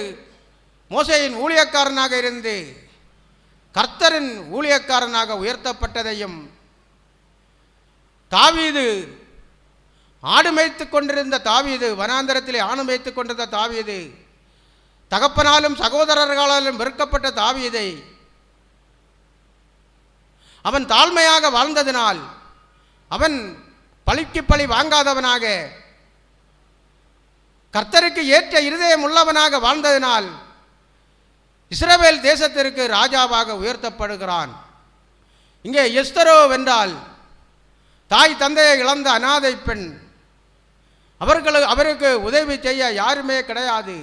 [SPEAKER 2] மோசேயின் ஊழியக்காரனாக இருந்து கர்த்தரின் ஊழியக்காரனாக உயர்த்தப்பட்டதையும் தாவீது ஆடு மேய்த்து கொண்டிருந்த தாவீது, வனாந்தரத்திலே ஆடு மேய்த்து கொண்டிருந்த தாவீது, தகப்பனாலும் சகோதரர்களாலும் வெறுக்கப்பட்ட தாவீதை அவன் தாழ்மையாக வாழ்ந்ததினால், அவன் பழிக்கு பழி வாங்காதவனாக, கர்த்தருக்கு ஏற்ற இருதயம் உள்ளவனாக வாழ்ந்ததினால் இஸ்ரவேல் தேசத்திற்கு ராஜாவாக உயர்த்தப்படுகிறான். இங்கே எஸ்தரோ வென்றால் தாய் தந்தையை இழந்த அனாதை பெண். அவருக்கு உதவி செய்ய யாருமே கிடையாது.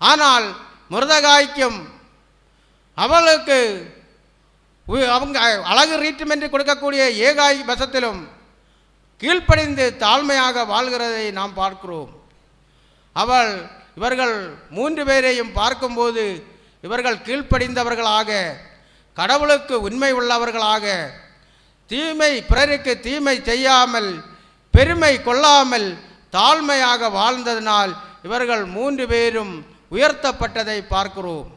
[SPEAKER 2] ஆனால் முருதகாய்க்கும் அவளுக்கு அவங்க அழகு ட்ரீட்மெண்ட் கொடுக்கக்கூடிய ஏகாய் வசத்திலும் கீழ்ப்படிந்து தாழ்மையாக வாழ்கிறதை நாம் பார்க்கிறோம். இவர்கள் 3 பேரையும் பார்க்கும்போது இவர்கள் கீழ்ப்படிந்தவர்களாக, கடவுளுக்கு உண்மை உள்ளவர்களாக, பிறருக்கு தீமை செய்யாமல், பெருமை கொள்ளாமல் தாழ்மையாக வாழ்ந்ததனால் இவர்கள் 3 பேரும் உயர்த்தப்பட்டதை பார்க்கிறோம்.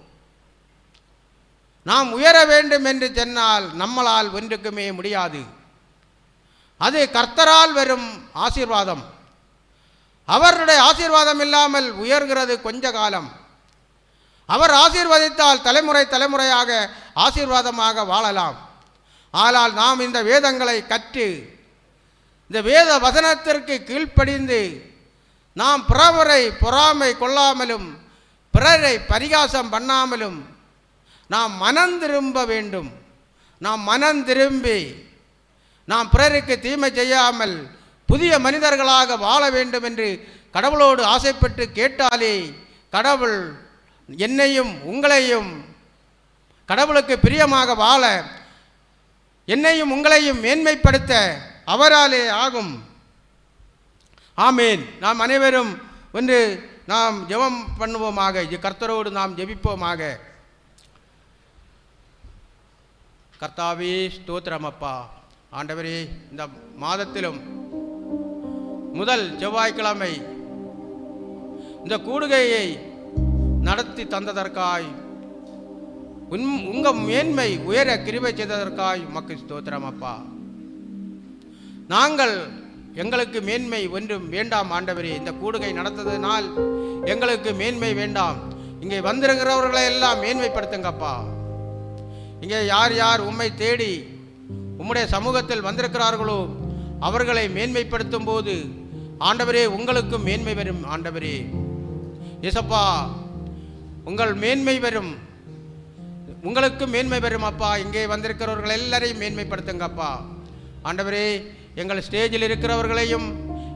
[SPEAKER 2] நாம் உயர வேண்டும் என்று சொன்னால் நம்மளால் ஒன்றுக்குமே முடியாது. அது கர்த்தரால் வரும் ஆசீர்வாதம். அவருடைய ஆசீர்வாதம் இல்லாமல் உயர்கிறது கொஞ்ச காலம். அவர் ஆசீர்வதித்தால் தலைமுறை தலைமுறையாக ஆசீர்வாதமாக வாழலாம். ஆனால் நாம் இந்த வேதங்களை கற்று, இந்த வேத வசனத்திற்கு கீழ்ப்படிந்து, நாம் பிறரை பொறாமை கொள்ளாமலும் பிறரை பரிகாசம் பண்ணாமலும் நாம் மனம் திரும்ப வேண்டும். நாம் மனம் திரும்பி நாம் பிறருக்கு தீமை செய்யாமல் புதிய மனிதர்களாக வாழ வேண்டும் என்று கடவுளோடு ஆசைப்பட்டு கேட்டாலே கடவுள் என்னையும் உங்களையும் கடவுளுக்கு பிரியமாக வாழ, என்னையும் உங்களையும் மேன்மைப்படுத்த அவராலே ஆகும். ஆமீன். நாம் அனைவரும் ஒன்று நாம் ஜெபம் பண்ணுவோமாக. கர்த்தரோடு நாம் ஜெபிப்போமாக. கர்த்தாவே ஸ்தோத்திரம் அப்பா. ஆண்டவரே, இந்த மாதத்திலும் முதல் செவ்வாய்க்கிழமை இந்த கூடுகையை நடத்தி தந்ததற்காய், உங்க மேன்மை உயர கிருபை செய்ததற்காய் உமக்கு ஸ்தோத்திரம் அப்பா. நாங்கள் எங்களுக்கு மேன்மை ஒன்றும் வேண்டாம் ஆண்டவரே. இந்த கூடுகை நடத்ததினால் எங்களுக்கு மேன்மை வேண்டாம். இங்கே வந்திருக்கிறவர்களை எல்லாம் மேன்மைப்படுத்துங்கப்பா. இங்கே யார் யார் உம்மை தேடி உம்முடைய சமூகத்தில் வந்திருக்கிறார்களோ அவர்களை மேன்மைப்படுத்தும் போது ஆண்டவரே உங்களுக்கும் மேன்மை வரும். ஆண்டவரே ஏசப்பா, உங்கள் மேன்மை வரும், உங்களுக்கும் மேன்மை வரும் அப்பா. இங்கே வந்திருக்கிறவர்கள் எல்லாரையும் மேன்மைப்படுத்துங்கப்பா. ஆண்டவரே, எங்கள் ஸ்டேஜில் இருக்கிறவர்களையும்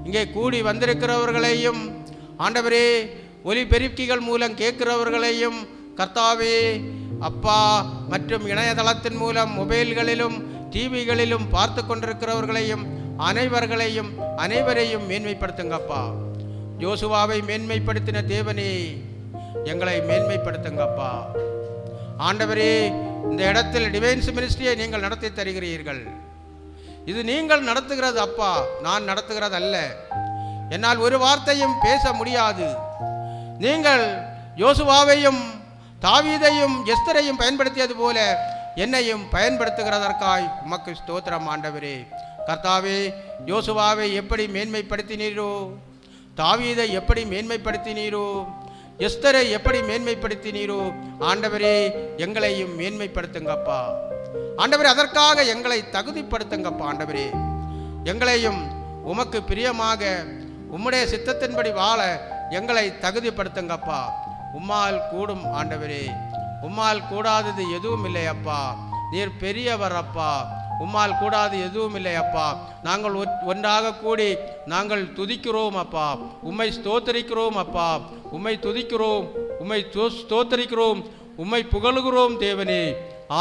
[SPEAKER 2] இங்கே கூடி வந்திருக்கிறவர்களையும் ஆண்டவரே, ஒலிபெருக்கிகள் மூலம் கேட்கிறவர்களையும் கர்த்தாவே அப்பா, மற்றும் இணையதளத்தின் மூலம் மொபைல்களிலும் டிவிகளிலும் பார்த்து கொண்டிருக்கிறவர்களையும் அனைவரையும் மேன்மைப்படுத்துங்கப்பா. யோசுவாவை மேன்மைப்படுத்தின தேவனே, எங்களை மேன்மைப்படுத்துங்கப்பா. ஆண்டவரே, இந்த இடத்தில் டிவைன்ஸ் மினிஸ்ட்ரியை நீங்கள் நடத்தி தருகிறீர்கள். இது நீங்கள் நடத்துகிறது அப்பா, நான் நடத்துகிறது அல்ல. என்னால் ஒரு வார்த்தையும் பேச முடியாது. நீங்கள் யோசுவாவையும் தாவீதையும் எஸ்தரையும் பயன்படுத்தியது போல என்னையும் பயன்படுத்துகிறதற்காய் உமக்கு ஸ்தோத்திரம் ஆண்டவரே. கர்த்தாவே, யோசுவாவை எப்படி மேன்மைப்படுத்தினீரோ, தாவீதை எப்படி மேன்மைப்படுத்தினீரோ, எஸ்தரை எப்படி மேன்மைப்படுத்தினீரோ, ஆண்டவரே எங்களையும் மேன்மைப்படுத்துங்கப்பா. ஆண்டவரே, அதற்காக எங்களை தகுதிப்படுத்துங்கப்பா. ஆண்டவரே, எங்களையும் உமக்கு பிரியமாக உம்முடைய சித்தத்தின்படி வாழ எங்களை தகுதிப்படுத்துங்கப்பா. உம்மால் கூடும் ஆண்டவரே, உம்மால் கூடாதது எதுவும் இல்லை அப்பா. நீர் பெரியவர் அப்பா, உம்மால் கூடாது எதுவும் இல்லை அப்பா. நாங்கள் ஒன்றாக கூடி நாங்கள் துதிக்கிறோம் அப்பா, உம்மை ஸ்தோத்தரிக்கிறோம் அப்பா, உம்மை துதிக்கிறோம், உம்மை ஸ்தோத்தரிக்கிறோம், உம்மை புகழுகிறோம் தேவனே.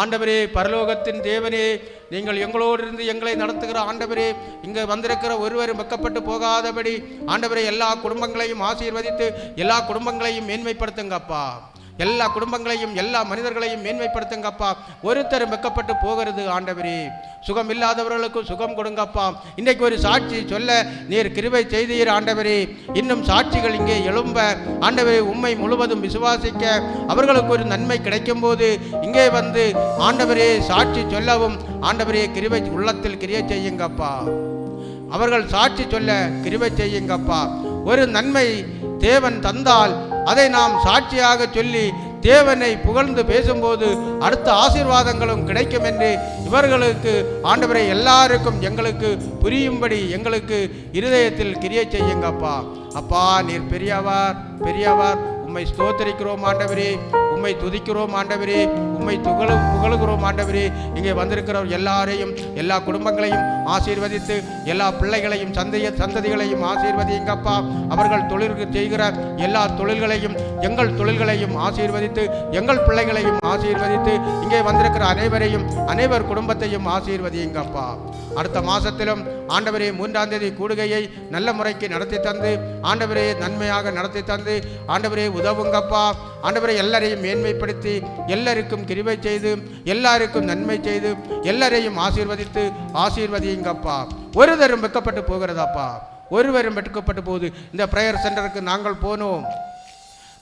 [SPEAKER 2] ஆண்டவரே, பரலோகத்தின் தேவனே, நீங்கள் எங்களோடு இருந்து எங்களை நடத்துகிற ஆண்டவரே, இங்கே வந்திருக்கிற ஒருவரும் வெக்கப்பட்டு போகாதபடி ஆண்டவரே எல்லா குடும்பங்களையும் ஆசீர்வதித்து எல்லா குடும்பங்களையும் மேன்மைப்படுத்துங்கப்பா. எல்லா குடும்பங்களையும் எல்லா மனிதர்களையும் மேன்மைப்படுத்துங்கப்பா. ஒருத்தரும் வெக்கப்பட்டு போகிறது ஆண்டவரே. சுகம் இல்லாதவர்களுக்கும் சுகம் கொடுங்கப்பா. இன்றைக்கு ஒரு சாட்சி சொல்ல நீர் கிருபை செய்தீர் ஆண்டவரே. இன்னும் சாட்சிகள் இங்கே எழும்ப ஆண்டவரே உம்மை முழுவதும் விசுவாசிக்க அவர்களுக்கு ஒரு நன்மை கிடைக்கும் போது இங்கே வந்து ஆண்டவரே சாட்சி சொல்லவும் ஆண்டவரே கிருபை உள்ளத்தில் கிரியை செய்யுங்கப்பா. அவர்கள் சாட்சி சொல்ல கிருபை செய்யுங்கப்பா. ஒரு நன்மை தேவன் தந்தால் அதை நாம் சாட்சியாக சொல்லி தேவனை புகழ்ந்து பேசும்போது அடுத்த ஆசீர்வாதங்களும் கிடைக்கும் என்று இவர்களுக்கு ஆண்டவரை எல்லாருக்கும் எங்களுக்கு புரியும்படி எங்களுக்கு இருதயத்தில் கிரியை செய்யுங்கப்பா. அப்பா நீர் பெரியவர் பெரியவர். உம்மை ஸ்தோத்தரிக்கிறோம் ஆண்டவரே, உம்மை துதிக்கிறோம் ஆண்டவரே, உம்மை புகழுகிறோம் ஆண்டவரே. இங்கே வந்திருக்கிறவர் எல்லாரையும் எல்லா குடும்பங்களையும் ஆசீர்வதித்து எல்லா பிள்ளைகளையும் சந்ததிகளையும் ஆசீர்வதிங்கப்பா. அவர்கள் தொழில் செய்கிற எல்லா தொழில்களையும் எங்கள் தொழில்களையும் ஆசீர்வதித்து எங்கள் பிள்ளைகளையும் ஆசீர்வதித்து இங்கே வந்திருக்கிற அனைவரையும் அனைவர் குடும்பத்தையும் ஆசீர்வதிங்கப்பா. அடுத்த மாதத்திலும் ஆண்டவரே 3ஆம் தேதி கூடுகையை நல்ல முறைக்கு நடத்தி தந்து ஆண்டவரே நன்மையாக நடத்தி தந்து ஆண்டவரே உதவுங்கப்பா. ஆண்டவரை எல்லாரையும் மேன்மைப்படுத்தி எல்லாருக்கும் கிருபை செய்து எல்லாருக்கும் நன்மை செய்து எல்லாரையும் ஆசீர்வதிங்கப்பா. ஒரு தரம் வெட்கப்பட்டு போகிறதாப்பா, ஒருவரும் வெட்கப்பட்டு போகுது. இந்த பிரேயர் சென்டருக்கு நாங்கள் போனோம்.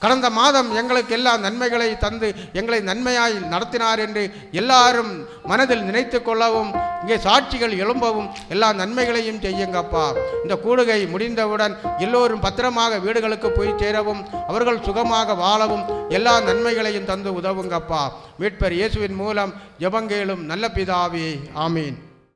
[SPEAKER 2] கடந்த மாதம் எங்களுக்கு எல்லா நன்மைகளை தந்து எங்களை நன்மையாய் நடத்தினார் என்று எல்லாரும் மனதில் நினைத்து கொள்ளவும் இங்கே சாட்சிகள் எழும்பவும் எல்லா நன்மைகளையும் செய்யுங்கப்பா. இந்த கூடுகை முடிந்தவுடன் எல்லோரும் பத்திரமாக வீடுகளுக்கு போய் சேரவும் அவர்கள் சுகமாக வாழவும் எல்லா நன்மைகளையும் தந்து உதவுங்கப்பா. மீட்பர் இயேசுவின் மூலம் ஜெபங்கேளும் நல்ல பிதாவே, ஆமீன்.